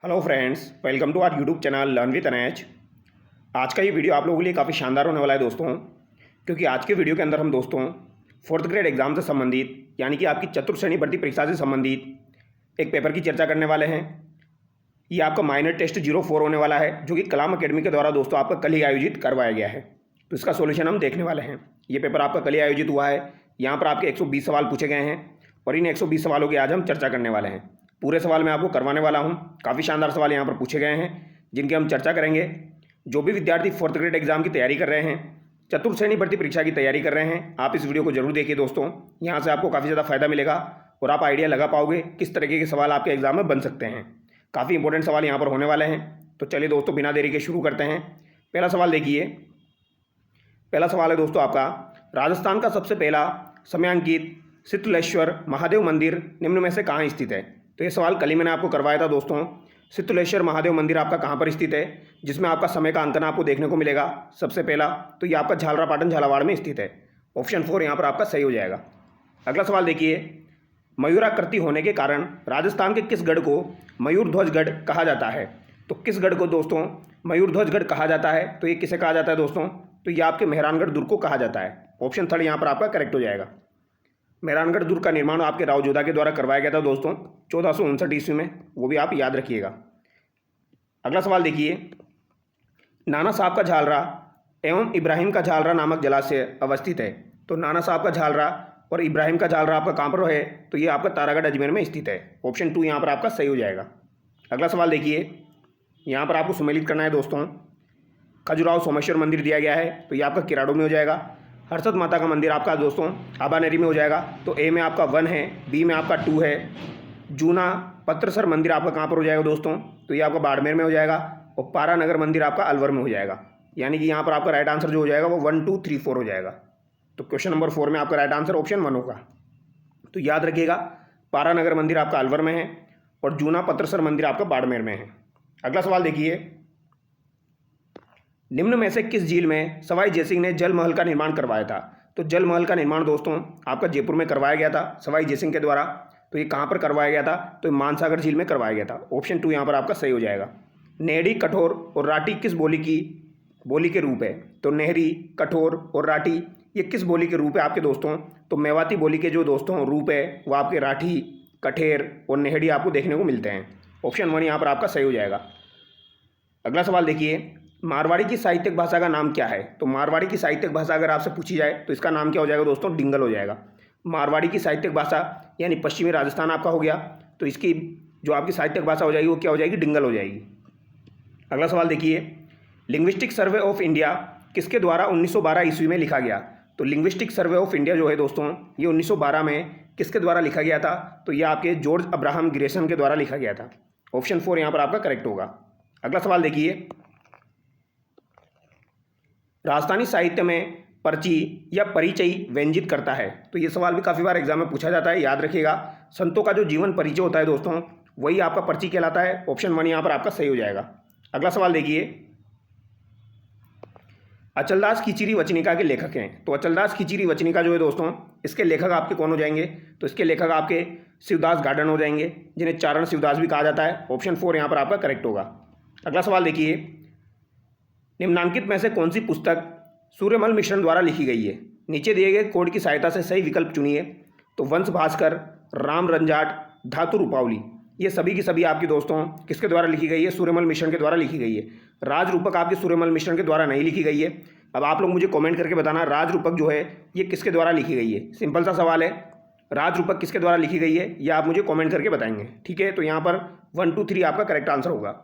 Hello friends, welcome to our YouTube channel learn with अनैच। आज का ये वीडियो आप लोगों के लिए काफ़ी शानदार होने वाला है दोस्तों, क्योंकि आज के वीडियो के अंदर हम दोस्तों फोर्थ ग्रेड एग्जाम से संबंधित यानी कि आपकी चतुर्थ श्रेणी भर्ती परीक्षा से संबंधित एक पेपर की चर्चा करने वाले हैं। ये आपका माइनर टेस्ट 04 होने वाला है, जो कि कलाम अकेडमी के द्वारा दोस्तों आपका कल ही आयोजित करवाया गया है। तो इसका सोल्यूशन हम देखने वाले हैं। ये पेपर आपका कल ही आयोजित हुआ है। यहाँ पर आपके 120 सवाल पूछे गए हैं और इन 120 सवालों की आज हम चर्चा करने वाले हैं। पूरे सवाल मैं आपको करवाने वाला हूं। काफ़ी शानदार सवाल यहाँ पर पूछे गए हैं जिनकी हम चर्चा करेंगे। जो भी विद्यार्थी फोर्थ ग्रेड एग्जाम की तैयारी कर रहे हैं, चतुर्थ श्रेणी भर्ती परीक्षा की तैयारी कर रहे हैं, आप इस वीडियो को जरूर देखिए दोस्तों। यहाँ से आपको काफ़ी ज़्यादा फायदा मिलेगा और आप आइडिया लगा पाओगे किस तरीके के सवाल आपके एग्जाम में बन सकते हैं। काफ़ी इंपॉर्टेंट सवाल यहाँ पर होने वाले हैं। तो चलिए दोस्तों, बिना देरी के शुरू करते हैं। पहला सवाल देखिए। पहला सवाल है दोस्तों आपका, राजस्थान का सबसे पहला समयांकित शीतलेश्वर महादेव मंदिर निम्न में से कहाँ स्थित है? तो ये सवाल कल ही मैंने आपको करवाया था दोस्तों। शीतलेश्वर महादेव मंदिर आपका कहाँ पर स्थित है, जिसमें आपका समय का अंकन आपको देखने को मिलेगा। सबसे पहला तो ये आपका झालरापाटन झालावाड़ में स्थित है। ऑप्शन 4 यहाँ पर आपका सही हो जाएगा। अगला सवाल देखिए। मयूराकृति होने के कारण राजस्थान के किस गढ़ को मयूरध्वज गढ़ कहा जाता है? तो किस गढ़ को दोस्तों मयूरध्वज गढ़ कहा जाता है? तो ये किसे कहा जाता है दोस्तों? तो ये आपके मेहरानगढ़ दुर्ग को कहा जाता है। ऑप्शन 3 यहाँ पर आपका करेक्ट हो जाएगा। मेहरानगढ़ दुर्ग का निर्माण आपके राव जोधा के द्वारा करवाया गया था दोस्तों 1459 ईस्वी में। वो भी आप याद रखिएगा। अगला सवाल देखिए। नाना साहब का झालरा एवं इब्राहिम का झालरा नामक जलाशय अवस्थित है। तो नाना साहब का झालरा और इब्राहिम का झालरा आपका कहाँ पर है? तो ये आपका तारागढ़ अजमेर में स्थित है। ऑप्शन 2 यहाँ पर आपका सही हो जाएगा। अगला सवाल देखिए। यहाँ पर आपको सुमेलित करना है दोस्तों। खजुराहो सोमेश्वर मंदिर दिया गया है, तो ये आपका किराड़ो में हो जाएगा। हर्षद माता का मंदिर आपका दोस्तों आबानेरी में हो जाएगा। तो ए में आपका 1 है, बी में आपका 2 है। जूना पत्रसर मंदिर आपका कहाँ पर हो जाएगा दोस्तों? तो ये आपका बाड़मेर में हो जाएगा। और पारानगर मंदिर आपका अलवर में हो जाएगा। यानी कि यहाँ पर आपका राइट आंसर जो हो जाएगा वो 1 2 3 4 हो जाएगा। तो क्वेश्चन नंबर 4 में आपका राइट आंसर ऑप्शन 1 होगा। तो याद रखिएगा, पारानगर मंदिर आपका अलवर में है और जूना पत्रसर मंदिर आपका बाड़मेर में है। अगला सवाल देखिए। निम्न में से किस झील में सवाई जयसिंह ने जल महल का निर्माण करवाया था? तो जल महल का निर्माण दोस्तों आपका जयपुर में करवाया गया था सवाई जयसिंह के द्वारा। तो ये कहाँ पर करवाया गया था? तो मानसागर झील में करवाया गया था। ऑप्शन 2 यहाँ पर आपका सही हो जाएगा। नेहरी, कठोर और राठी किस बोली के रूप है? तो नेहरी, कठोर और राठी ये किस बोली के रूप है आपके दोस्तों? तो मेवाती बोली के जो दोस्तों रूप है वो आपके राठी, कठेर और नेहरी आपको देखने को मिलते हैं। ऑप्शन 1 यहाँ पर आपका सही हो जाएगा। अगला सवाल देखिए। मारवाड़ी की साहित्यिक भाषा का नाम क्या है? तो मारवाड़ी की साहित्यिक भाषा अगर आपसे पूछी जाए तो इसका नाम क्या हो जाएगा दोस्तों? डिंगल हो जाएगा। मारवाड़ी की साहित्यिक भाषा यानी पश्चिमी राजस्थान आपका हो गया, तो इसकी जो आपकी साहित्यिक भाषा हो जाएगी वो क्या हो जाएगी? डिंगल हो जाएगी। अगला सवाल देखिए। लिंग्विस्टिक सर्वे ऑफ इंडिया किसके द्वारा 1912 ईस्वी में लिखा गया? तो लिंग्विस्टिक सर्वे ऑफ इंडिया जो है दोस्तों ये 1912 में किसके द्वारा लिखा गया था? तो ये आपके जॉर्ज अब्राहम ग्रेसन के द्वारा लिखा गया था। ऑप्शन 4 यहाँ पर आपका करेक्ट होगा। अगला सवाल देखिए। राजस्थानी साहित्य में पर्ची या परिचय व्यंजित करता है? तो ये सवाल भी काफ़ी बार एग्जाम में पूछा जाता है, याद रखिएगा। संतों का जो जीवन परिचय होता है दोस्तों वही आपका पर्ची कहलाता है। ऑप्शन 1 यहाँ पर आपका सही हो जाएगा। अगला सवाल देखिए। अचलदास खिचरी वचनिका के लेखक हैं? तो अचलदास खिचरी वचनिका जो है दोस्तों इसके लेखक आपके कौन हो जाएंगे? तो इसके लेखक आपके शिवदास गार्डन हो जाएंगे, जिन्हें चारण शिवदास भी कहा जाता है। ऑप्शन 4 यहाँ पर आपका करेक्ट होगा। अगला सवाल देखिए। निम्नांकित में से कौन सी पुस्तक सूर्यमल मिश्रण द्वारा लिखी गई है? नीचे दिए गए कोड की सहायता से सही विकल्प चुनिए। तो वंश भास्कर, राम रंजाट, धातु रूपावली ये सभी की सभी आपकी दोस्तों किसके द्वारा लिखी गई है? सूर्यमल मिश्रण के द्वारा लिखी गई है। राज रूपक आपके सूर्यमल मिश्रण के द्वारा नहीं लिखी गई है। अब आप लोग मुझे कमेंट करके बताना राज रूपक जो है ये किसके द्वारा लिखी गई है। सिंपल सा सवाल है, राज रूपक किसके द्वारा लिखी गई है यह आप मुझे कमेंट करके बताएंगे, ठीक है? तो यहाँ पर 1 2 3 आपका करेक्ट आंसर होगा।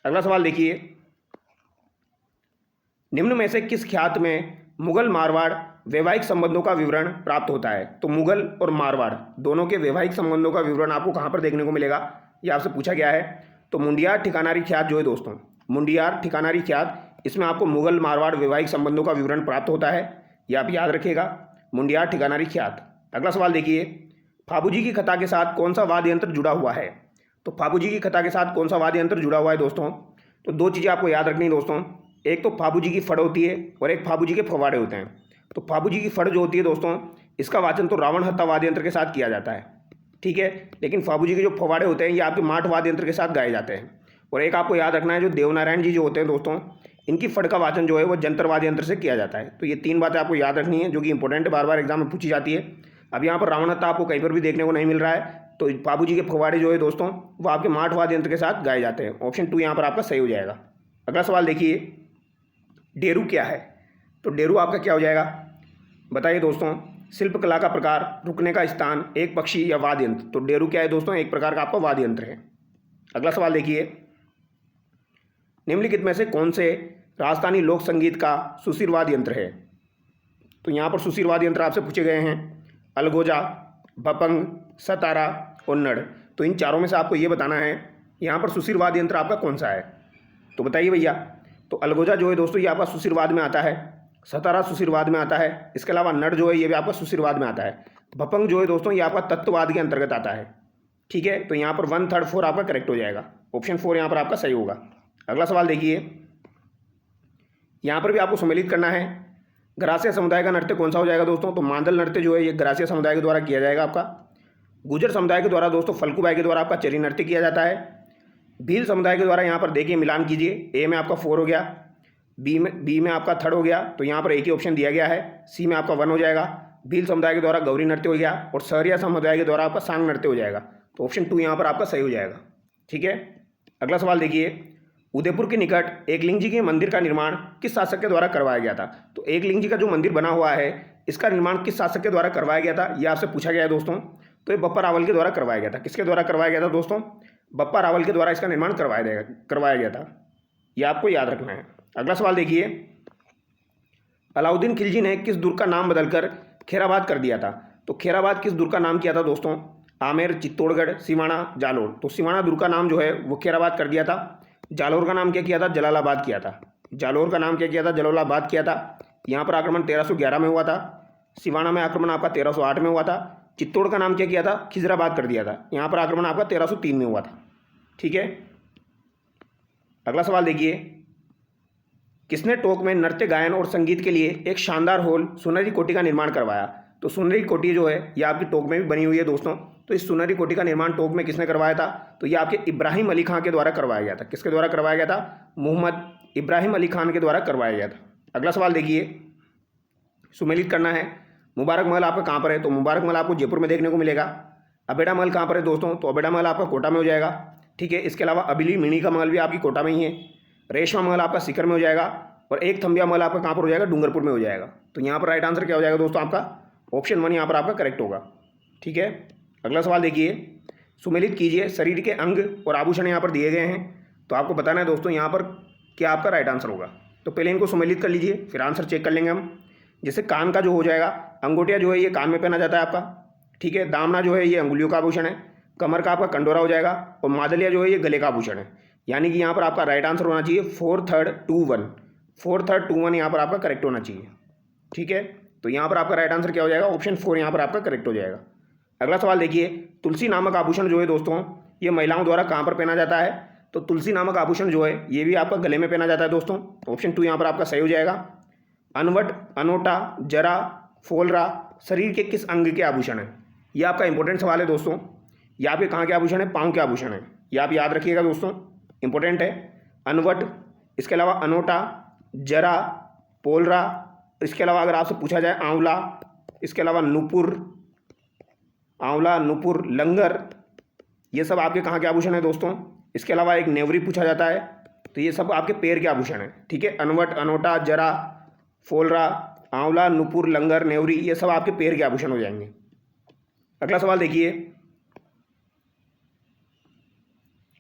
अगला सवाल देखिए। निम्न में से किस ख्यात में मुगल मारवाड़ वैवाहिक संबंधों का विवरण प्राप्त होता है? तो मुगल और मारवाड़ दोनों के वैवाहिक संबंधों का विवरण आपको कहाँ पर देखने को मिलेगा? ये आपसे पूछा गया है। तो मुंडियार ठिकानारी ख्यात जो है दोस्तों, मुंडियार ठिकानारी ख्यात, इसमें आपको मुगल मारवाड़ वैवाहिक संबंधों का विवरण प्राप्त होता है। ये आप याद रखिएगा, मुंडियार ठिकानारी ख्यात। अगला सवाल देखिए। फाबूजी की कथा के साथ कौन सा वाद्य यंत्र जुड़ा हुआ है? तो फाबूजी की कथा के साथ कौन सा वाद्य यंत्र जुड़ा हुआ है दोस्तों? तो 2 चीज़ें आपको याद रखनी है दोस्तों। एक तो फाबूजी की फड़ होती है और एक फाबूजी के फवाड़े होते हैं। तो फाबूजी की फड़ जो होती है दोस्तों इसका वाचन तो रावण हत्ता वाद्य यंत्र के साथ किया जाता है, ठीक है? लेकिन फाबूजी के जो फवाड़े होते हैं ये आपके माठ वाद्य यंत्र के साथ गाए जाते हैं। और एक आपको याद रखना है, जो देवनारायण जी जो होते हैं दोस्तों, इनकी फट का वाचन जो है वो जंत्रवाद यंत्र से किया जाता है। तो ये 3 बातें आपको याद रखनी है जो कि इंपॉर्टेंट बार बार एग्जाम में पूछी जाती है। अब यहाँ पर रावणहत्था आपको कहीं पर भी देखने को नहीं मिल रहा है। तो बाबू जी के फगवाड़े जो है दोस्तों, वो आपके माठवाद यंत्र के साथ गाए जाते हैं। ऑप्शन 2 यहाँ पर आपका सही हो जाएगा। अगला सवाल देखिए, डेरू क्या है? तो डेरू आपका क्या हो जाएगा, बताइए दोस्तों। शिल्प कला का प्रकार, रुकने का स्थान, एक पक्षी या वाद्य यंत्र। तो डेरू क्या है दोस्तों, एक प्रकार का आपका वाद्य यंत्र है। अगला सवाल देखिए, निम्नलिखित में से कौन से राजस्थानी लोक संगीत का सुशिरवाद यंत्र है? तो यहाँ पर सुशिरवाद यंत्र आपसे पूछे गए हैं, अलगोजा, भपंग, सतारा और नड़। तो इन चारों में से आपको ये बताना है यहाँ पर सुशिरवाद यंत्र आपका कौन सा है। तो बताइए भैया। तो अलगोजा जो है दोस्तों, ये आपका सुशिरवाद में आता है। सतारा सुशिरवाद में आता है। इसके अलावा नड़ जो है ये भी आपका सुशिरवाद में आता है। भपंग जो है दोस्तों, ये आपका तत्ववाद के अंतर्गत आता है। ठीक है, तो यहाँ पर 1, 3, 4 आपका करेक्ट हो जाएगा। ऑप्शन 4 यहाँ पर आपका सही होगा। अगला सवाल देखिए, यहाँ पर भी आपको सम्मिलित करना है। गरासिया समुदाय का नृत्य कौन सा हो जाएगा दोस्तों? तो मांदल नृत्य जो है ये गरासिया समुदाय के द्वारा किया जाएगा आपका। गुजर समुदाय के द्वारा दोस्तों फल्गुबाई के द्वारा आपका चरी नृत्य किया जाता है। भील समुदाय के द्वारा यहाँ पर देखिए मिलान कीजिए, ए में आपका 4 हो गया, बी में आपका 3 हो गया। तो यहाँ पर एक ही ऑप्शन दिया गया है, सी में आपका 1 हो जाएगा। भील समुदाय के द्वारा गौरी नृत्य हो गया और सहरिया समुदाय के द्वारा आपका सांग नृत्य हो जाएगा। तो ऑप्शन 2 यहाँ पर आपका सही हो जाएगा। ठीक है, अगला सवाल देखिए, उदयपुर के निकट एकलिंग जी के मंदिर का निर्माण किस शासक के द्वारा करवाया गया था? तो एकलिंग जी का जो मंदिर बना हुआ है, इसका निर्माण किस शासक के द्वारा करवाया गया था, यह आपसे पूछा गया है दोस्तों। तो ये बप्पा रावल के द्वारा करवाया गया था। किसके द्वारा करवाया गया था दोस्तों? बप्पा रावल के द्वारा इसका निर्माण करवाया गया था। यह आपको याद रखना है। अगला सवाल देखिए, अलाउद्दीन खिलजी ने किस दुर्ग का नाम बदलकर खेराबाद कर दिया था? तो खेराबाद किस दुर्ग का नाम किया था दोस्तों? आमेर, चित्तौड़गढ़, सिवाना, जालोर। तो सिवाना दुर्ग का नाम जो है वो खेराबाद कर दिया था। जालोर का नाम क्या किया था? जलालाबाद किया था। जालोर का नाम क्या किया था? जलालाबाद किया था। यहाँ पर आक्रमण 1311 में हुआ था। सिवाना में आक्रमण आपका 1308 में हुआ था। चित्तौड़ का नाम क्या किया था? खिजराबाद कर दिया था। यहाँ पर आक्रमण आपका 1303 में हुआ था। ठीक है, अगला सवाल देखिए, किसने टोंक में नृत्य, गायन और संगीत के लिए एक शानदार हॉल सुनहरी कोठी का निर्माण करवाया? तो सुनहरी कोठी जो है ये आपकी टोंक में भी बनी हुई है दोस्तों। तो इस सुनहरी कोठी का निर्माण टोंक में किसने करवाया था? तो ये आपके इब्राहिम अली खान के द्वारा करवाया गया था। किसके द्वारा करवाया गया था? मोहम्मद इब्राहिम अली खान के द्वारा करवाया गया था। अगला सवाल देखिए, सुमेलित करना है। मुबारक महल आपका कहाँ पर है? तो मुबारक महल आपको जयपुर में देखने को मिलेगा। अबेड़ा महल कहाँ पर है दोस्तों? तो अबेड़ा महल आपका कोटा में हो जाएगा। ठीक है, इसके अलावा अबिली मिनी का महल भी आपकी कोटा में ही है। रेशमा महल आपका सीकर में हो जाएगा और एक थम्बिया महल आपका कहाँ पर हो जाएगा? डूंगरपुर में हो जाएगा। तो यहाँ पर राइट आंसर क्या हो जाएगा दोस्तों? आपका ऑप्शन 1 यहाँ पर आपका करेक्ट होगा। ठीक है, अगला सवाल देखिए, सुमेलित कीजिए। शरीर के अंग और आभूषण यहाँ पर दिए गए हैं, तो आपको बताना है दोस्तों यहाँ पर क्या आपका राइट आंसर होगा। तो पहले इनको सुमेलित कर लीजिए, फिर आंसर चेक कर लेंगे हम। जैसे कान का जो हो जाएगा, अंगूठिया जो है ये कान में पहना जाता है आपका। ठीक है, दामना जो है ये अंगुलियों का आभूषण है। कमर का आपका कंडोरा हो जाएगा और मादलिया जो है ये गले का आभूषण है। यानी कि यहाँ पर आपका राइट आंसर होना चाहिए 4, 3, 2, 1। 4, 3, 2, 1 यहाँ पर आपका करेक्ट होना चाहिए। ठीक है, तो यहाँ पर आपका राइट आंसर क्या हो जाएगा? ऑप्शन 4 यहाँ पर आपका करेक्ट हो जाएगा। अगला सवाल देखिए, तुलसी नामक आभूषण जो है दोस्तों ये महिलाओं द्वारा कहाँ पर पहना जाता है? तो तुलसी नामक आभूषण जो है ये भी आपका गले में पहना जाता है दोस्तों। ऑप्शन 2 यहाँ पर आपका सही हो जाएगा। अनवट, अनोटा, जरा, फोलरा शरीर के किस अंग के आभूषण है? ये आपका इंपॉर्टेंट सवाल है दोस्तों। ये आपके कहाँ के आभूषण है? पाँव के आभूषण है। ये आप याद रखिएगा दोस्तों, इंपॉर्टेंट है। अनवट, इसके अलावा अनोटा, जरा, पोलरा, इसके अलावा अगर आपसे पूछा जाए आंवला, इसके अलावा नुपुर, आंवला, नुपुर, लंगर, ये सब आपके कहाँ के आभूषण है दोस्तों। इसके अलावा एक नेवरी पूछा जाता है, तो ये सब आपके पैर के आभूषण है। ठीक है, अनवट, अनोटा, जरा, फोलरा, आंवला, नुपुर, लंगर, नेवरी, ये सब आपके पैर के आभूषण हो जाएंगे। अगला सवाल देखिए,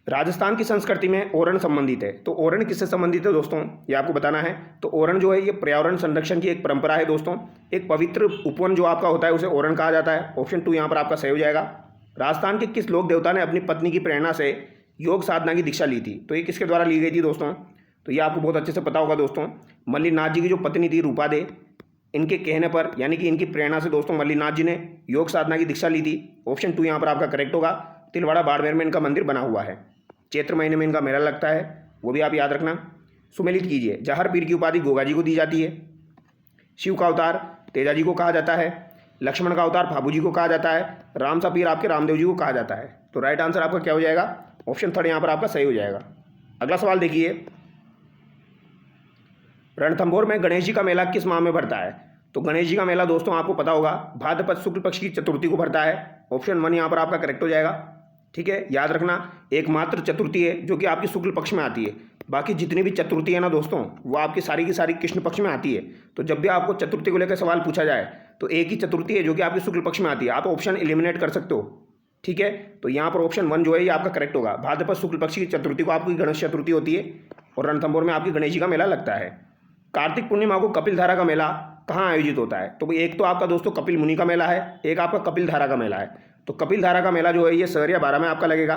राजस्थान की संस्कृति में ओरण संबंधित है, तो ओरण किससे संबंधित है दोस्तों? ये आपको बताना है। तो ओरण जो है ये पर्यावरण संरक्षण की एक परंपरा है दोस्तों। एक पवित्र उपवन जो आपका होता है उसे ओरण कहा जाता है। ऑप्शन 2 यहाँ पर आपका सही हो जाएगा। राजस्थान के किस लोक देवता ने अपनी पत्नी की प्रेरणा से योग साधना की दीक्षा ली थी? तो ये किसके द्वारा ली गई थी दोस्तों? तो ये आपको बहुत अच्छे से पता होगा दोस्तों। मल्लीनाथ जी की जो पत्नी थी रूपा दे, इनके कहने पर यानी कि इनकी प्रेरणा से दोस्तों मल्लीनाथ जी ने योग साधना की दीक्षा ली थी। ऑप्शन 2 यहाँ पर आपका करेक्ट होगा। तिलवाड़ा बाड़मेर में इनका मंदिर बना हुआ है। चैत्र महीने में इनका मेला लगता है, वो भी आप याद रखना। सुमेलित कीजिए। जहर पीर की उपाधि गोगा जी को दी जाती है। शिव का अवतार तेजा जी को कहा जाता है। लक्ष्मण का अवतार फाबू जी को कहा जाता है। राम सा पीर आपके रामदेव जी को कहा जाता है। तो राइट आंसर आपका क्या हो जाएगा? ऑप्शन 3 यहाँ पर आपका सही हो जाएगा। अगला सवाल देखिए, रणथंभौर में गणेश जी का मेला किस माह में भरता है? तो गणेश जी का मेला दोस्तों आपको पता होगा भाद्रपद शुक्ल पक्ष की चतुर्थी को भरता है। ऑप्शन 1 यहाँ पर आपका करेक्ट हो जाएगा। ठीक है, याद रखना एकमात्र चतुर्थी है जो कि आपकी शुक्ल पक्ष में आती है, बाकी जितनी भी चतुर्थी है ना दोस्तों वो आपकी सारी की सारी कृष्ण पक्ष में आती है। तो जब भी आपको चतुर्थी को लेकर सवाल पूछा जाए तो एक ही चतुर्थी है जो कि आपकी शुक्ल पक्ष में आती है, आप ऑप्शन एलिमिनेट कर सकते हो। ठीक है, तो यहाँ पर ऑप्शन 1 जो है ये आपका करेक्ट होगा। भाद्रपद शुक्ल पक्ष की चतुर्थी को आपकी गणेश चतुर्थी होती है और रणथंभौर में आपकी गणेश जी का मेला लगता है। कार्तिक पूर्णिमा को कपिल धारा का मेला कहाँ आयोजित होता है? तो एक तो आपका दोस्तों कपिल मुनि का मेला है, एक आपका कपिल धारा का मेला है। तो कपिल धारा का मेला जो है ये सहरिया 12 में आपका लगेगा।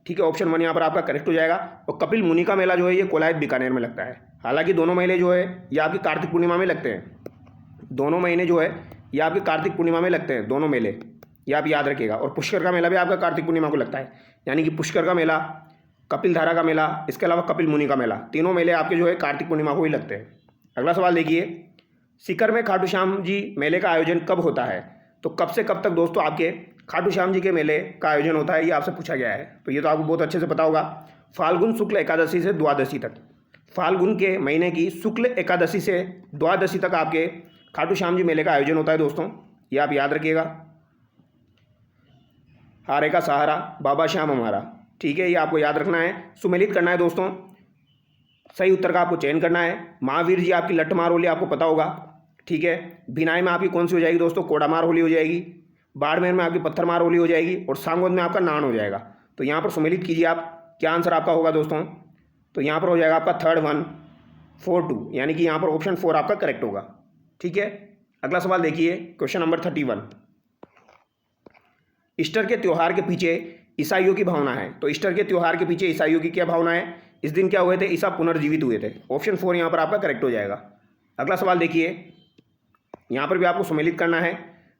ठीक है, ऑप्शन 1 यहाँ पर आपका करेक्ट हो जाएगा। और कपिल मुनि का मेला जो है ये कोलायत बीकानेर में लगता है। हालांकि दोनों मेले जो है ये आपकी कार्तिक पूर्णिमा में लगते हैं, दोनों महीने जो है ये आपकी कार्तिक पूर्णिमा में लगते हैं, दोनों मेले ये आप याद रखिएगा। और पुष्कर का मेला भी आपका कार्तिक पूर्णिमा को लगता है, यानी कि पुष्कर का मेला, कपिल धारा का मेला, इसके अलावा कपिल मुनि का मेला, तीनों मेले आपके जो है कार्तिक पूर्णिमा को ही लगते हैं। अगला सवाल देखिए, सीकर में खाटू श्याम जी मेले का आयोजन कब होता है? तो कब से कब तक दोस्तों आपके खाटू श्याम जी के मेले का आयोजन होता है ये आपसे पूछा गया है। तो ये तो आपको बहुत अच्छे से पता होगा, फाल्गुन शुक्ल एकादशी से द्वादशी तक, फाल्गुन के महीने की शुक्ल एकादशी से द्वादशी तक आपके खाटू श्याम जी मेले का आयोजन होता है दोस्तों, ये आप याद रखिएगा। हारे का सहारा बाबा श्याम हमारा, ठीक है, ये आपको याद रखना है, सुमेलित करना है दोस्तों। सही उत्तर का आपको चयन करना है। महावीर जी आपकी लट्ठमार होली आपको पता होगा। ठीक है, भिनाई में आपकी कौन सी हो जाएगी दोस्तों? कोडामार होली हो जाएगी। बाड़मेर में आपकी पत्थरमार होली हो जाएगी और सांगोद में आपका नान हो जाएगा। तो यहाँ पर सुमेलित कीजिए आप, क्या आंसर आपका होगा दोस्तों? तो यहाँ पर हो जाएगा आपका 3rd 1 4 2, यानी कि यहाँ पर ऑप्शन 4 आपका करेक्ट होगा। ठीक है, अगला सवाल देखिए, क्वेश्चन नंबर 31। ईस्टर के त्यौहार के पीछे ईसाइयों की भावना है। तो ईस्टर के त्यौहार के पीछे ईसाइयों की क्या भावना है? इस दिन क्या हुए थे? ईसा पुनर्जीवित हुए थे। ऑप्शन 4 यहाँ पर आपका करेक्ट हो जाएगा। अगला सवाल देखिए, यहाँ पर भी आपको सम्मिलित करना है।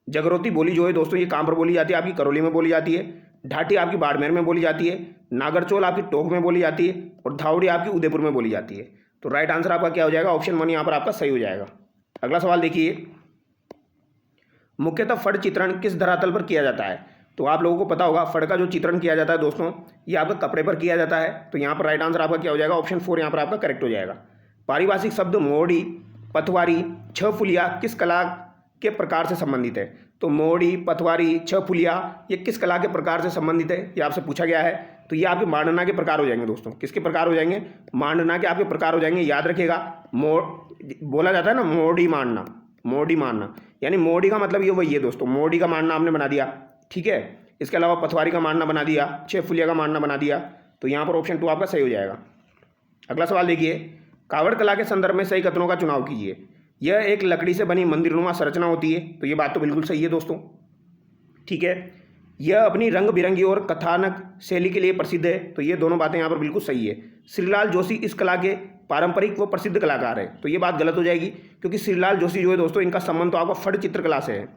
जगरोती बोली जो है दोस्तों ये कहाँ पर बोली जाती है? आपकी करौली में बोली जाती है। ढाटी आपकी बाड़मेर में बोली जाती है। नागरचोल आपकी टोंक में बोली जाती है और धावड़ी आपकी उदयपुर में बोली जाती है। तो राइट आंसर आपका क्या हो जाएगा? ऑप्शन 1 यहाँ पर आपका सही हो जाएगा। अगला सवाल देखिए, मुख्यतः फड़ चित्रण किस धरातल पर किया जाता है? तो आप लोगों को पता होगा फड़ का जो चित्रण किया जाता है दोस्तों ये आपका कपड़े पर किया जाता है। तो यहाँ पर राइट आंसर आपका क्या हो जाएगा? ऑप्शन 4 यहाँ पर आपका करेक्ट हो जाएगा। पारिभाषिक शब्द मोड़ी, पथवारी, छह फुलिया किस कला के प्रकार से संबंधित है? तो मोड़ी, पथवारी, छह फुलिया ये किस कला के प्रकार से संबंधित है ये आपसे पूछा गया है। तो ये आपके मांडना के प्रकार हो जाएंगे दोस्तों। किसके प्रकार हो जाएंगे? मांडना के आपके प्रकार हो जाएंगे। याद रखिएगा, बोला जाता है ना मोड़ी मांडना, मोड़ी मांडना, यानी मोड़ी का मतलब ये वही है दोस्तों। मोड़ी का मांडना आपने बना दिया, ठीक है। इसके अलावा पथवारी का मांडना बना दिया, छह फुलिया का मांडना बना दिया। तो यहाँ पर ऑप्शन 2 आपका सही हो जाएगा। अगला सवाल देखिए, कावड़ कला के संदर्भ में सही कथनों का चुनाव कीजिए। यह एक लकड़ी से बनी मंदिरनुमा संरचना होती है। तो ये बात तो बिल्कुल सही है दोस्तों, ठीक है। यह अपनी रंग बिरंगी और कथानक शैली के लिए प्रसिद्ध है। तो ये दोनों बातें यहाँ पर बिल्कुल सही है। श्रीलाल जोशी इस कला के पारंपरिक व प्रसिद्ध कलाकार है। तो ये बात गलत हो जाएगी, क्योंकि श्रीलाल जोशी जो है दोस्तों इनका संबंध तो आपका फट चित्रकला से है,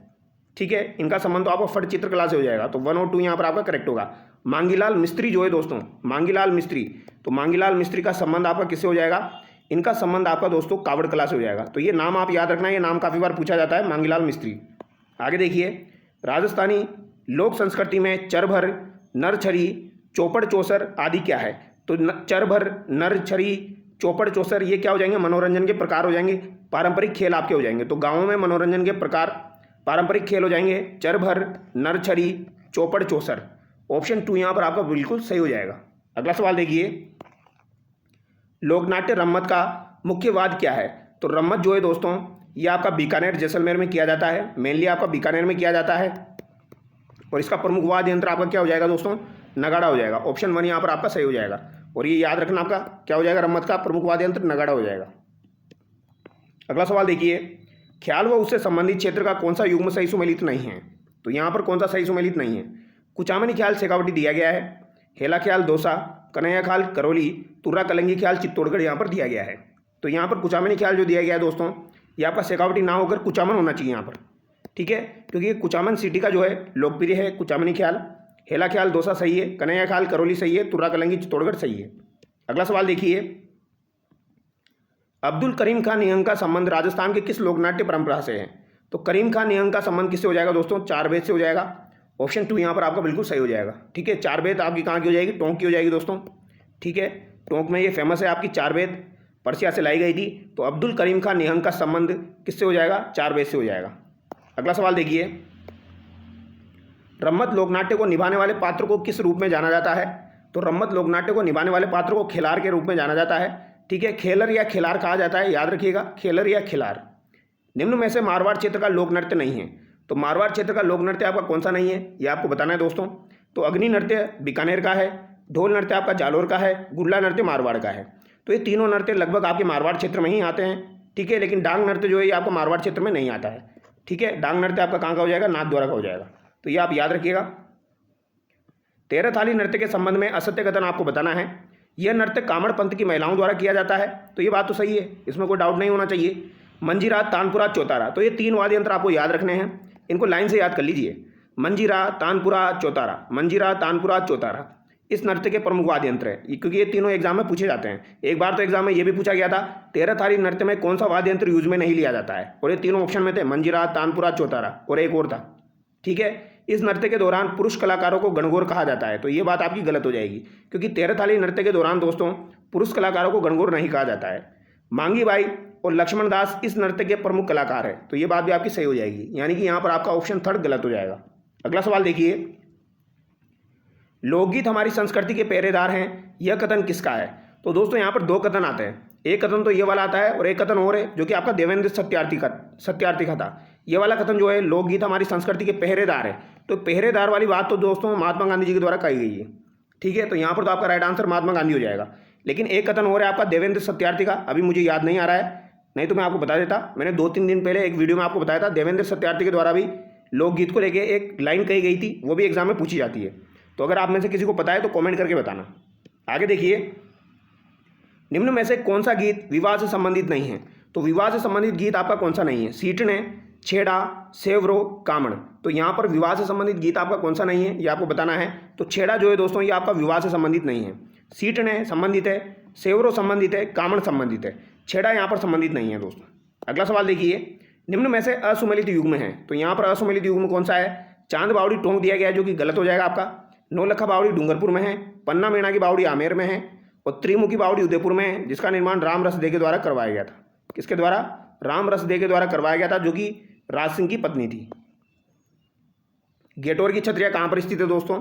ठीक है। इनका संबंध तो आपका फट चित्रकला से हो जाएगा। तो 1 और 2 यहाँ पर आपका करेक्ट होगा। मांगीलाल मिस्त्री जो है दोस्तों, मांगीलाल मिस्त्री, तो मांगीलाल मिस्त्री का संबंध आपका किससे हो जाएगा? इनका संबंध आपका दोस्तों कावड़ कला से हो जाएगा। तो ये नाम आप याद रखना, ये नाम काफ़ी बार पूछा जाता है, मांगीलाल मिस्त्री। आगे देखिए, राजस्थानी लोक संस्कृति में चरभर, नरछरी, चौपड़ चौसर आदि क्या है? तो चरभर, नरछरी, चौपड़ चौसर ये क्या हो जाएंगे? मनोरंजन के प्रकार हो जाएंगे, पारंपरिक खेल आपके हो जाएंगे। तो गाँवों में मनोरंजन के प्रकार पारंपरिक खेल हो जाएंगे चरभर, नरछरी, चौपड़ चौसर। ऑप्शन 2 यहाँ पर आपका बिल्कुल सही हो जाएगा। अगला सवाल देखिए, लोकनाट्य रम्मत का मुख्य वाद्य क्या है? तो रम्मत जो है दोस्तों ये आपका बीकानेर जैसलमेर में किया जाता है, मेनली आपका बीकानेर में किया जाता है। और इसका प्रमुख वाद्य यंत्र आपका क्या हो जाएगा दोस्तों? नगाड़ा हो जाएगा। ऑप्शन 1 यहाँ पर आपका सही हो जाएगा। और ये याद रखना आपका क्या हो जाएगा? रम्मत का प्रमुख वाद्य यंत्र नगाड़ा हो जाएगा। अगला सवाल देखिए, ख्याल व उससे संबंधित क्षेत्र का कौन सा युग्म सही सुमेलित नहीं है? तो यहाँ पर कौन सा सही सुमेलित नहीं है? कुचामनी ख्याल शेखावटी दिया गया है, हेला ख्याल दौसा, कन्हैया ख्याल करौली, तुर्रा कलंगी ख्याल चित्तौड़गढ़ यहाँ पर दिया गया है। तो यहाँ पर कुचामनी ख्याल जो दिया गया है दोस्तों ये आपका शेखावटी ना होकर कुचामन होना चाहिए यहाँ पर, ठीक है, क्योंकि कुचामन सिटी का जो है लोकप्रिय है कुचामनी ख्याल। हेला ख्याल दौसा सही है, कन्हैया ख्याल करौली सही है, तुर्रा कलंगी चित्तौड़गढ़ सही है। अगला सवाल देखिए, अब्दुल करीम खान निहंग का संबंध राजस्थान के किस लोकनाट्य परंपरा से है? तो करीम खान निहंग का संबंध किससे हो जाएगा दोस्तों? चार बेत से हो जाएगा। ऑप्शन 2 यहाँ पर आपका बिल्कुल सही हो जाएगा, ठीक है। चार बेत आपकी कहाँ की हो जाएगी? टोंक की हो जाएगी दोस्तों, ठीक है। टोंक में ये फेमस है आपकी चार वेद पर्सिया से लाई गई थी। तो अब्दुल करीम खान निहंग का संबंध किससे हो जाएगा? चार वेद से हो जाएगा। अगला सवाल देखिए, रम्मत लोकनाट्य को निभाने वाले पात्र को किस रूप में जाना जाता है? तो रम्मत लोकनाट्य को निभाने वाले पात्र को खिलार के रूप में जाना जाता है। ठीक है, खेलर या खिलार कहा जाता है, याद रखिएगा, खेलर या खिलार। निम्न में से मारवाड़ क्षेत्र का लोक नृत्य नहीं है। तो मारवाड़ क्षेत्र का लोक नृत्य आपका कौन सा नहीं है, ये आपको बताना है दोस्तों। तो अग्नि नृत्य बीकानेर का है, ढोल नृत्य आपका जालोर का है, गुल्ला नृत्य मारवाड़ का है। तो ये तीनों नृत्य लगभग आपके मारवाड़ क्षेत्र में ही आते हैं। ठीक है, लेकिन डांग नृत्य जो है ये आपको मारवाड़ क्षेत्र में नहीं आता है। ठीक है, डांग नृत्य आपका कहाँ का हो जाएगा? नाथद्वारा का हो जाएगा। तो ये आप याद रखिएगा। तेरह थाली नृत्य के संबंध में असत्य कथन आपको बताना है। यह नृत्य कामड़ पंथ की महिलाओं द्वारा किया जाता है। तो ये बात तो सही है, इसमें कोई डाउट नहीं होना चाहिए। मंजीरा, तानपुरा, चौतारा, तो ये तीन वाद्य यंत्र आपको याद रखने हैं, इनको लाइन से याद कर लीजिए। मंजीरा, तानपुरा, चौतारा, मंजीरा, तानपुरा, चौतारा इस नृत्य के प्रमुख वाद्य यंत्र है, क्योंकि ये तीनों एग्जाम में पूछे जाते हैं। एक बार तो एग्जाम में ये भी पूछा गया था, तेरह थाली नृत्य में कौन सा वाद्य यंत्र यूज में नहीं लिया जाता है, और ये तीनों ऑप्शन में थे, मंजीरा, तानपुरा, चौतारा और एक और था। ठीक है, इस नृत्य के दौरान पुरुष कलाकारों को गणगौर कहा जाता है। तो ये बात आपकी गलत हो जाएगी, क्योंकि तेरह थाली नृत्य के दौरान दोस्तों पुरुष कलाकारों को गणगौर नहीं कहा जाता है। मांगी बाई और लक्ष्मण दास इस नृत्य के प्रमुख कलाकार है। तो ये बात भी आपकी सही हो जाएगी, यानी कि यहाँ पर आपका ऑप्शन थर्ड गलत हो जाएगा। अगला सवाल देखिए, लोकगीत हमारी संस्कृति के पहरेदार हैं, यह कथन किसका है? तो दोस्तों यहाँ पर दो कथन आते हैं, एक कथन तो ये वाला आता है और एक कथन और है जो कि आपका देवेंद्र सत्यार्थी का था। ये वाला कथन जो है, लोकगीत हमारी संस्कृति के पहरेदार है, तो पहरेदार वाली बात तो दोस्तों महात्मा गांधी जी के द्वारा कही गई है। ठीक है, तो यहाँ पर तो आपका राइट आंसर महात्मा गांधी हो जाएगा। लेकिन एक कथन और है आपका देवेंद्र सत्यार्थी का, अभी मुझे याद नहीं आ रहा है, नहीं तो मैं आपको बता देता। मैंने 2-3 दिन पहले एक वीडियो में आपको बताया था, देवेंद्र सत्यार्थी के द्वारा भी लोकगीत को लेकर एक लाइन कही गई थी, वो भी एग्जाम में पूछी जाती है। तो अगर आप में से किसी को पता है तो कमेंट करके बताना। आगे देखिए, निम्न में से कौन सा गीत विवाह से संबंधित नहीं है? तो विवाह से संबंधित गीत आपका कौन सा नहीं है? सीटने, छेड़ा, सेवरो, कामण। तो यहाँ पर विवाह से संबंधित गीत आपका कौन सा नहीं है, ये आपको बताना है। तो छेड़ा जो है दोस्तों ये आपका विवाह से संबंधित नहीं है। सीटने संबंधित है, सेवरो संबंधित है, कामण संबंधित है, छेड़ा यहाँ पर संबंधित नहीं है दोस्तों। अगला सवाल देखिए, निम्न में से असुमेलित युग्म है। तो यहाँ पर असुमेलित युग्म कौन सा है? चांद बावड़ी टोंक दिया गया है, जो कि गलत हो जाएगा आपका। नौलखा बावड़ी डूंगरपुर में है, पन्ना मेना की बावड़ी आमेर में है, और त्रिमुखी बावड़ी उदयपुर में है, जिसका निर्माण राम रस दे के द्वारा करवाया गया था। किसके द्वारा? राम रस दे के द्वारा करवाया गया था, जो कि राज सिंह की पत्नी थी। गेटोर की छतरिया कहाँ पर स्थित है दोस्तों?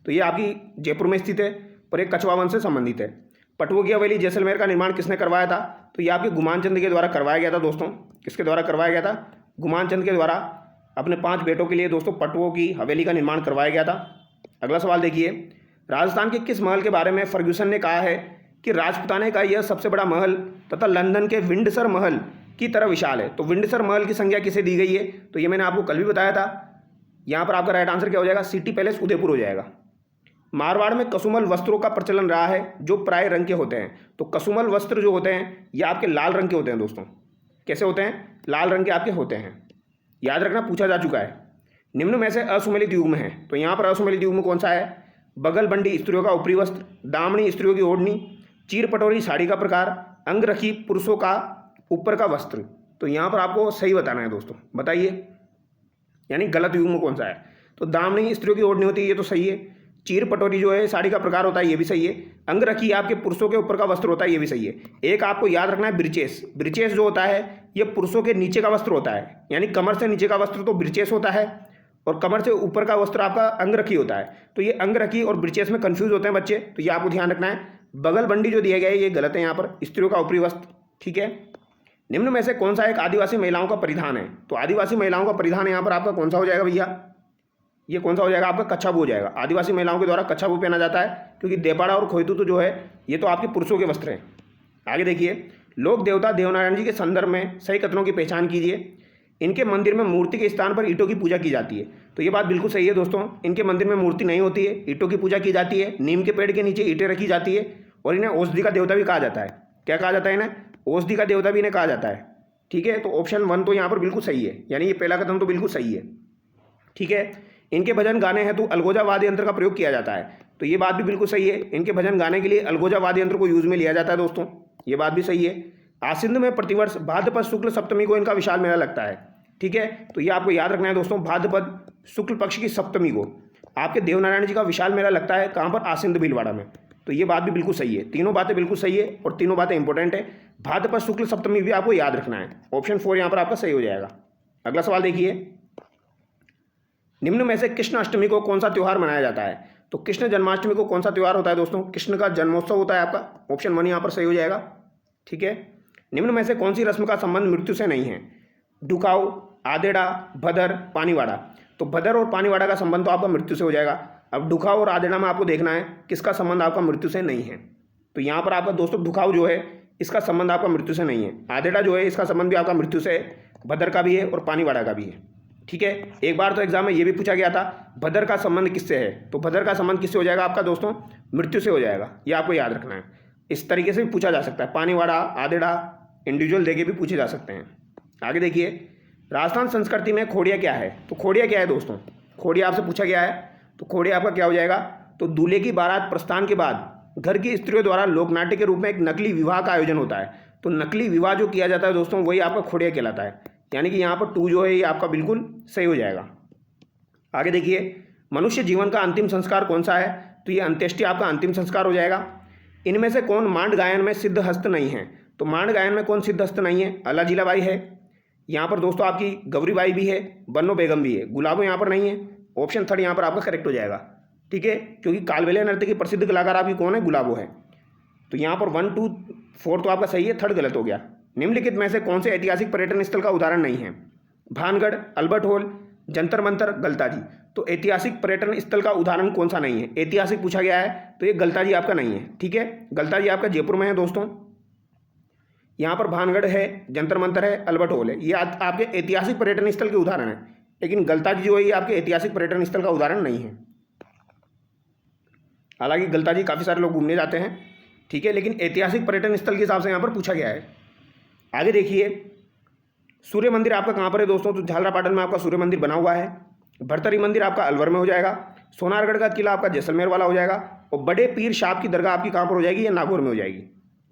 तो ये आपकी जयपुर में स्थित है और एक कछवा वंश से संबंधित है। पटवो की हवेली जैसलमेर का निर्माण किसने करवाया था? तो ये आपके गुमान चंद के द्वारा करवाया गया था दोस्तों। किसके द्वारा करवाया गया था? गुमान चंद के द्वारा अपने 5 बेटों के लिए दोस्तों पटवो की हवेली का निर्माण करवाया गया था। अगला सवाल देखिए, राजस्थान के किस महल के बारे में फर्ग्यूसन ने कहा है कि राजपुताने का यह सबसे बड़ा महल तथा लंदन के विंडसर महल की तरह विशाल है? तो विंडसर महल की संज्ञा किसे दी गई है? तो ये मैंने आपको कल भी बताया था। यहाँ पर आपका राइट आंसर क्या हो जाएगा? सिटी पैलेस उदयपुर हो जाएगा। मारवाड़ में कसुमल वस्त्रों का प्रचलन रहा है, जो प्राय रंग के होते हैं। तो कसुमल वस्त्र जो होते हैं ये आपके लाल रंग के होते हैं दोस्तों। कैसे होते हैं? लाल रंग के आपके होते हैं, याद रखना, पूछा जा चुका है। निम्न में से असुमेलित युग्म है। तो यहाँ पर असुमेलित युग्म कौन सा है? बगलबंडी स्त्रियों का ऊपरी वस्त्र, दामनी स्त्रियों की ओढ़नी, चीर पटोरी साड़ी का प्रकार, अंगरखी पुरुषों का ऊपर का वस्त्र। तो यहाँ पर आपको सही बताना है दोस्तों, बताइए, यानी गलत युग्म कौन सा है? तो दामनी स्त्रियों की ओढ़नी होती है, ये तो सही है। चीर पटोरी जो है साड़ी का प्रकार होता है, ये भी सही है। अंगरखी आपके पुरुषों के ऊपर का वस्त्र होता है, ये भी सही है। एक आपको याद रखना है, ब्रिचेस। ब्रिचेस जो होता है ये पुरुषों के नीचे का वस्त्र होता है, यानी कमर से नीचे का वस्त्र तो ब्रिचेस होता है, और कमर से ऊपर का वस्त्र आपका अंगरखी होता है। तो ये अंगरखी और ब्रिचेस में कंफ्यूज होते हैं बच्चे, तो ये आपको ध्यान रखना है। बगलबंडी जो दिया गया है ये गलत है, यहाँ पर स्त्रियों का ऊपरी वस्त्र। ठीक है, निम्न में से कौन सा एक आदिवासी महिलाओं का परिधान है? तो आदिवासी महिलाओं का परिधान यहाँ पर आपका कौन सा हो जाएगा भैया? ये कौन सा हो जाएगा? आपका कच्छाबू हो जाएगा। आदिवासी महिलाओं के द्वारा कच्छाबू पहना जाता है, क्योंकि देपाड़ा और खोयतू तो जो है ये तो आपके पुरुषों के वस्त्र हैं। आगे देखिए, लोक देवता देवनारायण जी के संदर्भ में सही कथनों की पहचान कीजिए। इनके मंदिर में मूर्ति के स्थान पर ईंटों की पूजा की जाती है। तो ये बात बिल्कुल सही है दोस्तों, इनके मंदिर में मूर्ति नहीं होती है, ईंटों की पूजा की जाती है। नीम के पेड़ के नीचे ईंटें रखी जाती है, और इन्हें औषधि का देवता भी कहा जाता है। क्या कहा जाता है इन्हें? औषधि का देवता भी इन्हें कहा जाता है। ठीक है, तो ऑप्शन 1 तो यहाँ पर बिल्कुल सही है, यानी ये पहला कथन तो बिल्कुल सही है। ठीक है, इनके भजन गाने हेतु अलगोजा वाद्य यंत्र का प्रयोग किया जाता है। तो ये बात भी बिल्कुल सही है, इनके भजन गाने के लिए अलगोजा वाद्य यंत्र को यूज में लिया जाता है दोस्तों, ये बात भी सही है। आसिंद में प्रतिवर्ष भाद्रपद शुक्ल सप्तमी को इनका विशाल मेला लगता है। ठीक है, तो ये आपको याद रखना है दोस्तों, भाद्रपद शुक्ल पक्ष की सप्तमी को आपके देवनारायण जी का विशाल मेला लगता है। कहाँ पर? आसिंद भीलवाड़ा में। तो ये बात भी बिल्कुल सही है, तीनों बातें बिल्कुल सही है और तीनों बातें इंपॉर्टेंट है। भाद्रपद शुक्ल सप्तमी भी आपको याद रखना है। ऑप्शन 4 यहाँ पर आपका सही हो जाएगा। अगला सवाल देखिए, निम्न में से कृष्ण अष्टमी को कौन सा त्यौहार मनाया जाता है? तो कृष्ण जन्माष्टमी को कौन सा त्यौहार होता है दोस्तों? कृष्ण का जन्मोत्सव होता है आपका। ऑप्शन 1 यहाँ पर सही हो जाएगा। ठीक है, निम्न में से कौन सी रस्म का संबंध मृत्यु से नहीं है? डुकाऊ, आदेड़ा, भदर, पानीवाड़ा। तो भदर और पानीवाड़ा का संबंध तो आपका मृत्यु से हो जाएगा। अब डुकाऊ और आदेड़ा में आपको देखना है किसका संबंध आपका मृत्यु से नहीं है। तो यहाँ पर आपका दोस्तों डुकाऊ जो है इसका संबंध आपका मृत्यु से नहीं है। आदेड़ा जो है इसका संबंध भी आपका मृत्यु से है, भदर का भी है और पानीवाड़ा का भी है। ठीक है, एक बार तो एग्जाम में ये भी पूछा गया था भदर का संबंध किससे है, तो भदर का संबंध किससे हो जाएगा आपका दोस्तों? मृत्यु से हो जाएगा। ये आपको याद रखना है। इस तरीके से भी पूछा जा सकता है, पानीवाड़ा, आदेड़ा इंडिविजुअल देके भी पूछे जा सकते हैं। आगे देखिए, राजस्थान संस्कृति में खोड़िया क्या है? तो खोड़िया क्या है दोस्तों? खोड़िया आपसे पूछा गया है, तो खोड़िया आपका क्या हो जाएगा? तो दूल्हे की बारात प्रस्थान के बाद घर की स्त्रियों द्वारा लोकनाट्य के रूप में एक नकली विवाह का आयोजन होता है। तो नकली विवाह जो किया जाता है दोस्तों वही आपका खोड़िया कहलाता है। यानी कि यहाँ पर 2 जो है ये आपका बिल्कुल सही हो जाएगा। आगे देखिए, मनुष्य जीवन का अंतिम संस्कार कौन सा है? तो ये अंत्येष्टि आपका अंतिम संस्कार हो जाएगा। इनमें से कौन मांड गायन में सिद्ध हस्त नहीं है? तो मांड गायन में कौन सिद्ध हस्त नहीं है? अल्लाह जिलाबाई है, यहाँ पर दोस्तों आपकी गौरीबाई भी है, बन्नो बेगम भी है, गुलाबो यहाँ पर नहीं है। ऑप्शन 3 यहाँ पर आपका करेक्ट हो जाएगा। ठीक है, क्योंकि कालबेलिया नृत्य की प्रसिद्ध कलाकार आपकी कौन है? गुलाबो है। तो यहाँ पर 1, 2, 4 तो आपका सही है, 3rd गलत हो गया। निम्नलिखित में से कौन से ऐतिहासिक पर्यटन स्थल का उदाहरण नहीं है? Bhangarh, Albert hall, Jantar Mantar, Galtaji. तो ऐतिहासिक पर्यटन स्थल का उदाहरण कौन सा नहीं है? ऐतिहासिक पूछा गया है तो ये गलताजी आपका नहीं है। ठीक है, गलताजी आपका जयपुर में है दोस्तों। यहाँ पर भानगढ़ है, जंतर मंतर है, अल्बर्ट हॉल है, ये आपके ऐतिहासिक पर्यटन स्थल के उदाहरण है। लेकिन गलताजी जो है ये आपके ऐतिहासिक पर्यटन स्थल का उदाहरण नहीं है। हालांकि गलताजी काफ़ी सारे लोग घूमने जाते हैं। ठीक है, लेकिन ऐतिहासिक पर्यटन स्थल के हिसाब से यहाँ पर पूछा गया है। आगे देखिए, सूर्य मंदिर आपका कहाँ पर है दोस्तों? तो झालरापाटन में आपका सूर्य मंदिर बना हुआ है। भरतरी मंदिर आपका अलवर में हो जाएगा। सोनारगढ़ का किला आपका जैसलमेर वाला हो जाएगा। और बड़े पीर साहब की दरगाह आपकी कहाँ पर हो जाएगी? या नागौर में हो जाएगी।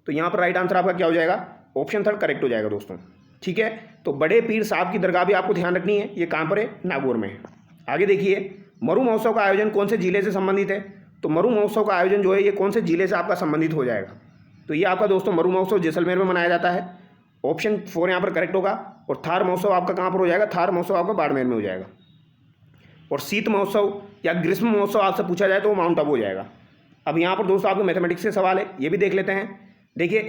तो यहाँ पर राइट आंसर आपका क्या हो जाएगा? ऑप्शन 3 करेक्ट हो जाएगा दोस्तों। ठीक है, तो बड़े पीर साहब की दरगाह भी आपको ध्यान रखनी है, ये कहाँ पर है? नागौर में है। आगे देखिए, मरु महोत्सव का आयोजन कौन से जिले से संबंधित है? तो मरु महोत्सव का आयोजन जो है ये कौन से जिले से आपका संबंधित हो जाएगा? तो ये आपका दोस्तों मरु महोत्सव जैसलमेर में मनाया जाता है। ऑप्शन 4 यहाँ पर करेक्ट होगा। और थार महोत्सव आपका कहाँ पर हो जाएगा? थार महोत्सव आपका बाड़मेर में हो जाएगा। और शीत महोत्सव या ग्रीष्म महोत्सव आपसे पूछा जाए तो वो माउंट आबू हो जाएगा। अब यहाँ पर दोस्तों आपको मैथमेटिक्स से सवाल है, ये भी देख लेते हैं। देखिए,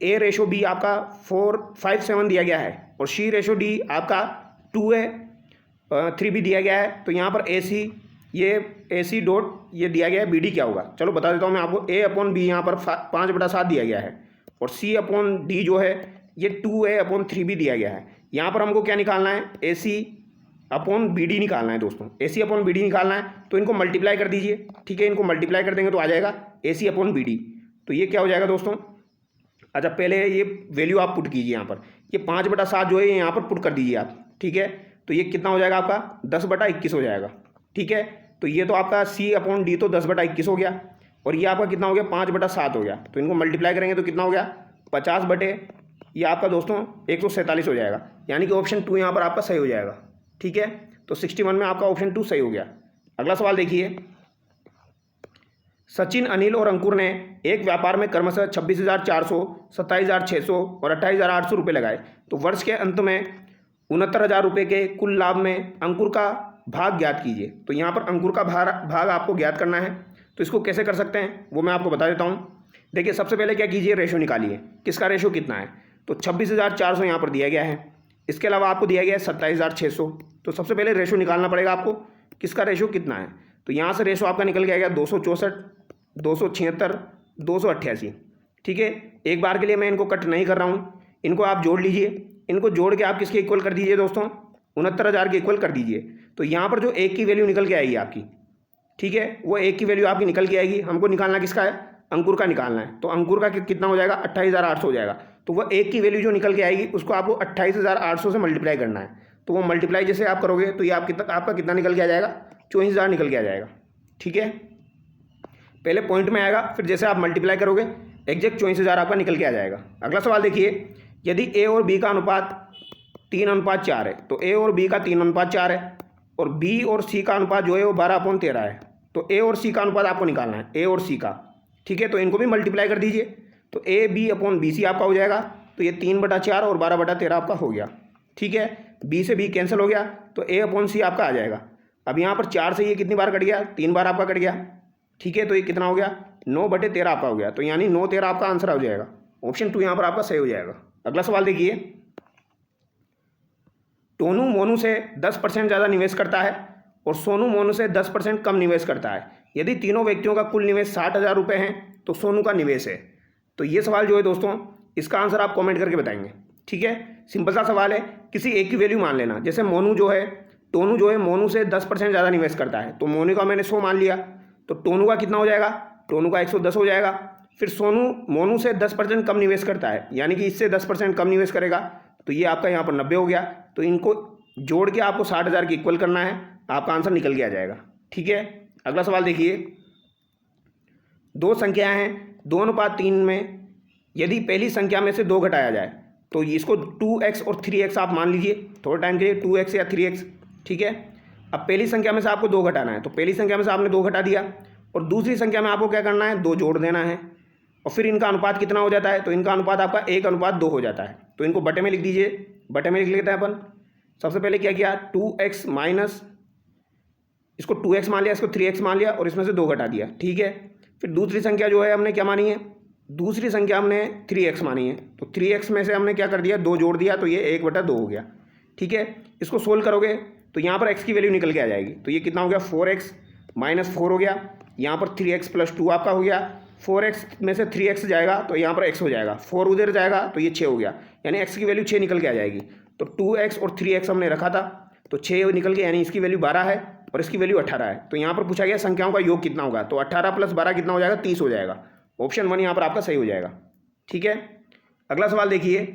A/B आपका 4:5:7 दिया गया है और C/D आपका 2:3 भी दिया गया है। तो यहाँ पर AC डॉट ये दिया गया है, BD क्या होगा? चलो बता देता हूँ मैं आपको। A/B यहाँ पर 5/7 दिया गया है और C/D जो है ये 2A/3 भी दिया गया है। यहाँ पर हमको क्या निकालना है? AC/BD निकालना है दोस्तों। AC/BD निकालना है तो इनको मल्टीप्लाई कर दीजिए। ठीक है, इनको मल्टीप्लाई कर देंगे तो आ जाएगा AC/BD। तो ये क्या हो जाएगा दोस्तों? अच्छा, पहले ये वैल्यू आप पुट कीजिए यहाँ पर। ये 5/7 जो है यहाँ पर पुट कर दीजिए आप। ठीक है, तो ये कितना हो जाएगा आपका? 10/21 हो जाएगा। ठीक है, तो ये तो आपका C/D तो 10/21 हो गया और ये आपका कितना हो गया? 5/7 हो गया। तो इनको मल्टीप्लाई करेंगे तो कितना हो गया? 50 ये आपका दोस्तों 147 हो जाएगा। यानी कि ऑप्शन 2 यहाँ पर आपका सही हो जाएगा। ठीक है, तो 61 में आपका ऑप्शन 2 सही हो गया। अगला सवाल देखिए, सचिन, अनिल और अंकुर ने एक व्यापार में क्रमशः 26,400, 27,600 और 28,800 रुपये लगाए। तो वर्ष के अंत में 69,000 रुपये के कुल लाभ में अंकुर का भाग ज्ञात कीजिए। तो यहाँ पर अंकुर का भाग आपको ज्ञात करना है। तो इसको कैसे कर सकते हैं वो मैं आपको बता देता हूँ। देखिए, सबसे पहले क्या कीजिए? रेशो निकालिए। किसका रेशो कितना है? तो 26,400 यहाँ पर दिया गया है। इसके अलावा आपको दिया गया है 27,600। तो सबसे पहले रेशो निकालना पड़ेगा आपको, किसका रेशो कितना है। तो यहाँ से रेशो आपका निकल गया 264, 276, 288। ठीक है, एक बार के लिए मैं इनको कट नहीं कर रहा हूँ, इनको आप जोड़ लीजिए। इनको जोड़ के आप किसके इक्वल कर दीजिए दोस्तों? 69,000 के इक्वल कर दीजिए। तो यहाँ पर जो एक की वैल्यू निकल के आएगी आपकी, ठीक है, वो एक की वैल्यू आपकी निकल के आएगी। हमको निकालना किसका है? अंकुर का निकालना है। तो अंकुर का कितना हो जाएगा? 28,800 हो जाएगा। तो वो एक की वैल्यू जो निकल के आएगी उसको आपको 28,800 से मल्टीप्लाई करना है। तो वो मल्टीप्लाई जैसे आप करोगे तो ये आपका कितना निकल के आ जाएगा? 24,000 निकल के आ जाएगा। ठीक है, पहले पॉइंट में आएगा, फिर जैसे आप मल्टीप्लाई करोगे एग्जैक्ट 24,000 आपका निकल के आ जाएगा। अगला सवाल देखिए, यदि A और B का अनुपात 3:4 है तो A और B का 3:4 है और B और C का अनुपात जो है वो 12/13 है। तो A और C का अनुपात आपको निकालना है, A और C का। ठीक है, तो इनको भी मल्टीप्लाई कर दीजिए, तो A B upon B C आपका हो जाएगा। तो ये 3/4 और 12/13 आपका हो गया। ठीक है, बी से बी कैंसिल हो गया, तो ए अपॉन सी आपका आ जाएगा। अब यहाँ पर 4 से ये कितनी बार कट गया, 3 बार आपका कट गया। ठीक है, तो ये कितना हो गया, 9/13 आपका हो गया। तो यानी 9/13 आपका आंसर हो जाएगा। ऑप्शन 2 यहाँ पर आपका सही हो जाएगा। अगला सवाल देखिए, टोनू मोनू से 10% ज़्यादा निवेश करता है और सोनू मोनू से 10% कम निवेश करता है। यदि तीनों व्यक्तियों का कुल निवेश 60,000 रुपये है तो सोनू का निवेश है। तो ये सवाल जो है दोस्तों, इसका आंसर आप कमेंट करके बताएंगे। ठीक है, सिंपल सा सवाल है, किसी एक की वैल्यू मान लेना। जैसे मोनू जो है, टोनू जो है मोनू से 10% ज़्यादा निवेश करता है, तो मोनू का मैंने 100 मान लिया, तो टोनू का कितना हो जाएगा, टोनू का 110 हो जाएगा। फिर सोनू मोनू से 10% कम निवेश करता है, यानी कि इससे 10% कम निवेश करेगा, तो ये आपका यहाँ पर 90 हो गया। तो इनको जोड़ के आपको 60,000 की इक्वल करना है, आपका आंसर निकल के आ जाएगा। ठीक है, अगला सवाल देखिए, दो संख्याएं हैं 2:3 में, यदि पहली संख्या में से 2 घटाया जाए तो इसको 2x और 3x आप मान लीजिए थोड़े टाइम के लिए, 2x या 3x। ठीक है, अब पहली संख्या में से आपको 2 घटाना है, तो पहली संख्या में से आपने 2 घटा दिया और दूसरी संख्या में आपको क्या करना है, 2 जोड़ देना है। और फिर इनका अनुपात कितना हो जाता है, तो इनका अनुपात आपका 1:2 हो जाता है। तो इनको बटे में लिख दीजिए, बटे में लिख लेते हैं अपन। सबसे पहले क्या किया, 2x माइनस, इसको 2x मान लिया, इसको 3x मान लिया और इसमें से 2 घटा दिया। ठीक है, फिर दूसरी संख्या जो है हमने क्या मानी है, दूसरी संख्या हमने 3x मानी है, तो 3x में से हमने क्या कर दिया, 2 जोड़ दिया, तो ये 1/2 हो गया। ठीक है, इसको सोल्व करोगे तो यहाँ पर x की वैल्यू निकल के आ जाएगी। तो ये कितना हो गया, 4x माइनस 4 हो गया, यहाँ पर 3x प्लस 2 आपका हो गया। 4x में से 3x जाएगा तो यहाँ पर x हो जाएगा, 4 उधर जाएगा तो ये 6 हो गया, यानी x की वैल्यू 6 निकल के आ जाएगी। तो 2x और 3x हमने रखा था, तो 6 निकल के, यानी इसकी वैल्यू 12 है और इसकी वैल्यू 18 है। तो यहाँ पर पूछा गया संख्याओं का योग कितना होगा, तो 18 + 12 कितना हो जाएगा, 30 हो जाएगा। ऑप्शन 1 यहाँ पर आपका सही हो जाएगा। ठीक है, अगला सवाल देखिए,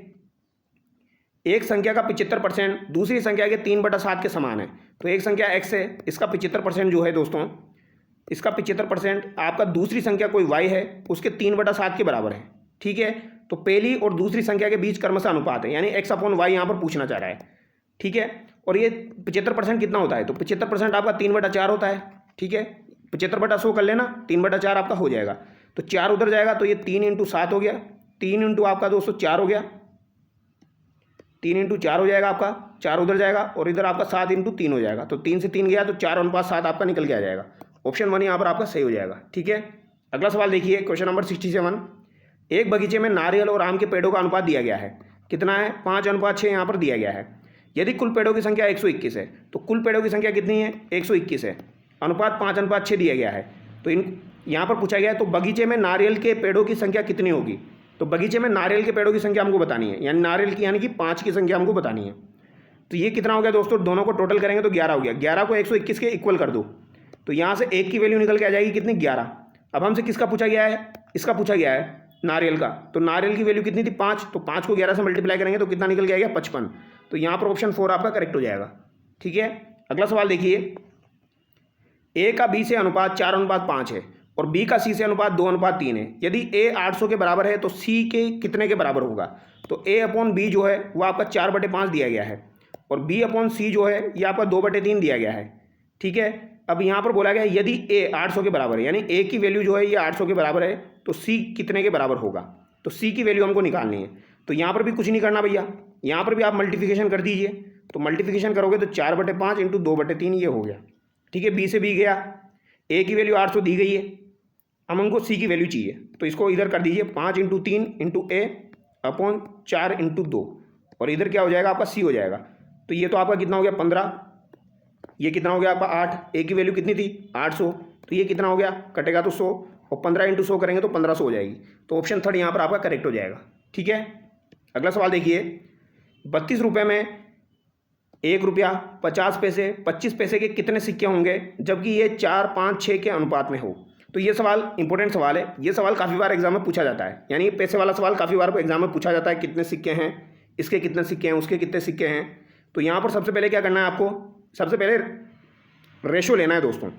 एक संख्या का 75% दूसरी संख्या के 3/7 के समान है। तो एक संख्या x है, इसका 75% जो है दोस्तों, इसका 75% आपका दूसरी संख्या कोई y है उसके 3/7 के बराबर है। ठीक है, तो पहली और दूसरी संख्या के बीच क्रमशः अनुपात है, यानी x/y यहाँ पर पूछना चाह रहा है। ठीक है, और ये 75% कितना होता है, तो 75% आपका 3/4 होता है। ठीक है, 75/100 कर लेना, 3/4 आपका हो जाएगा। तो 4 उधर जाएगा, तो ये 3 × 7 हो गया, 3 × आपका दोस्तों 4 हो गया, 3 × 4 हो जाएगा आपका, 4 उधर जाएगा और इधर आपका 7 × 3 हो जाएगा। तो 3 से 3 गया तो 4:7 आपका निकल के आ जाएगा। ऑप्शन 1 यहाँ पर आपका सही हो जाएगा। ठीक है, अगला सवाल देखिए, क्वेश्चन नंबर 67। एक बगीचे में नारियल और आम के पेड़ों का अनुपात दिया गया है, कितना है, 5:6 यहाँ पर दिया गया है। यदि कुल पेड़ों की संख्या 121 है तो कुल पेड़ों की संख्या कितनी है, 121 है, अनुपात 5:6 दिया गया है। तो यहाँ पर पूछा गया है, तो बगीचे में नारियल के पेड़ों की संख्या कितनी होगी। तो बगीचे में नारियल के पेड़ों की संख्या हमको बतानी है, यानी नारियल की यानी कि 5 की संख्या हमको बतानी है। तो ये कितना हो गया दोस्तों, दोनों को टोटल करेंगे तो 11 हो गया। 11 को 121 के इक्वल कर दो, तो यहाँ से 1 की वैल्यू निकल के आ जाएगी कितनी, 11। अब हमसे किसका पूछा गया है, इसका पूछा गया है नारियल का। तो नारियल की वैल्यू कितनी थी, 5, तो 5 को 11 से मल्टीप्लाई करेंगे तो कितना निकल के आएगा, 55। तो यहाँ पर ऑप्शन 4 आपका करेक्ट हो जाएगा। ठीक है, अगला सवाल देखिए, ए का बी से अनुपात 4:5 है और बी का सी से अनुपात 2:3 है। यदि ए 800 के बराबर है तो सी के कितने के बराबर होगा। तो A/B जो है वो आपका 4/5 दिया गया है और B/C जो है ये आपका 2/3 दिया गया है। ठीक है, अब यहाँ पर बोला गया है यदि A 800 के बराबर है, यानी A की वैल्यू जो है ये 800 के बराबर है, तो C कितने के बराबर होगा। तो C की वैल्यू हमको निकालनी है। तो यहाँ पर भी कुछ नहीं करना भैया, यहाँ पर भी आप मल्टीप्लिकेशन कर दीजिए। तो मल्टीप्लिकेशन करोगे तो 4/5 × 2/3 ये हो गया। ठीक है, B से B गया, A की वैल्यू 800 दी गई है, अब हमको C की वैल्यू चाहिए। तो इसको इधर कर दीजिए, 5 × 3 × A/4 × 2 और इधर क्या हो जाएगा आपका C हो जाएगा। तो ये तो आपका कितना हो गया, 15, ये कितना हो गया आपका 8, A की वैल्यू कितनी थी 800, तो ये कितना हो गया, कटेगा तो 100 और 15 × 100 करेंगे तो 1500 हो जाएगी। तो ऑप्शन 3 यहाँ पर आपका करेक्ट हो जाएगा। ठीक है, अगला सवाल देखिए, 32 रुपये में 1 रुपया 50 पैसे 25 पैसे के कितने सिक्के होंगे जबकि ये 4, 5, 6 के अनुपात में हो। तो ये सवाल इंपॉर्टेंट सवाल है, ये सवाल काफ़ी बार एग्जाम में पूछा जाता है, यानी पैसे वाला सवाल काफ़ी बार एग्जाम में पूछा जाता है, कितने सिक्के हैं, इसके कितने सिक्के हैं, उसके कितने सिक्के हैं। तो यहाँ पर सबसे पहले क्या करना है आपको, सबसे पहले रेशो लेना है दोस्तों।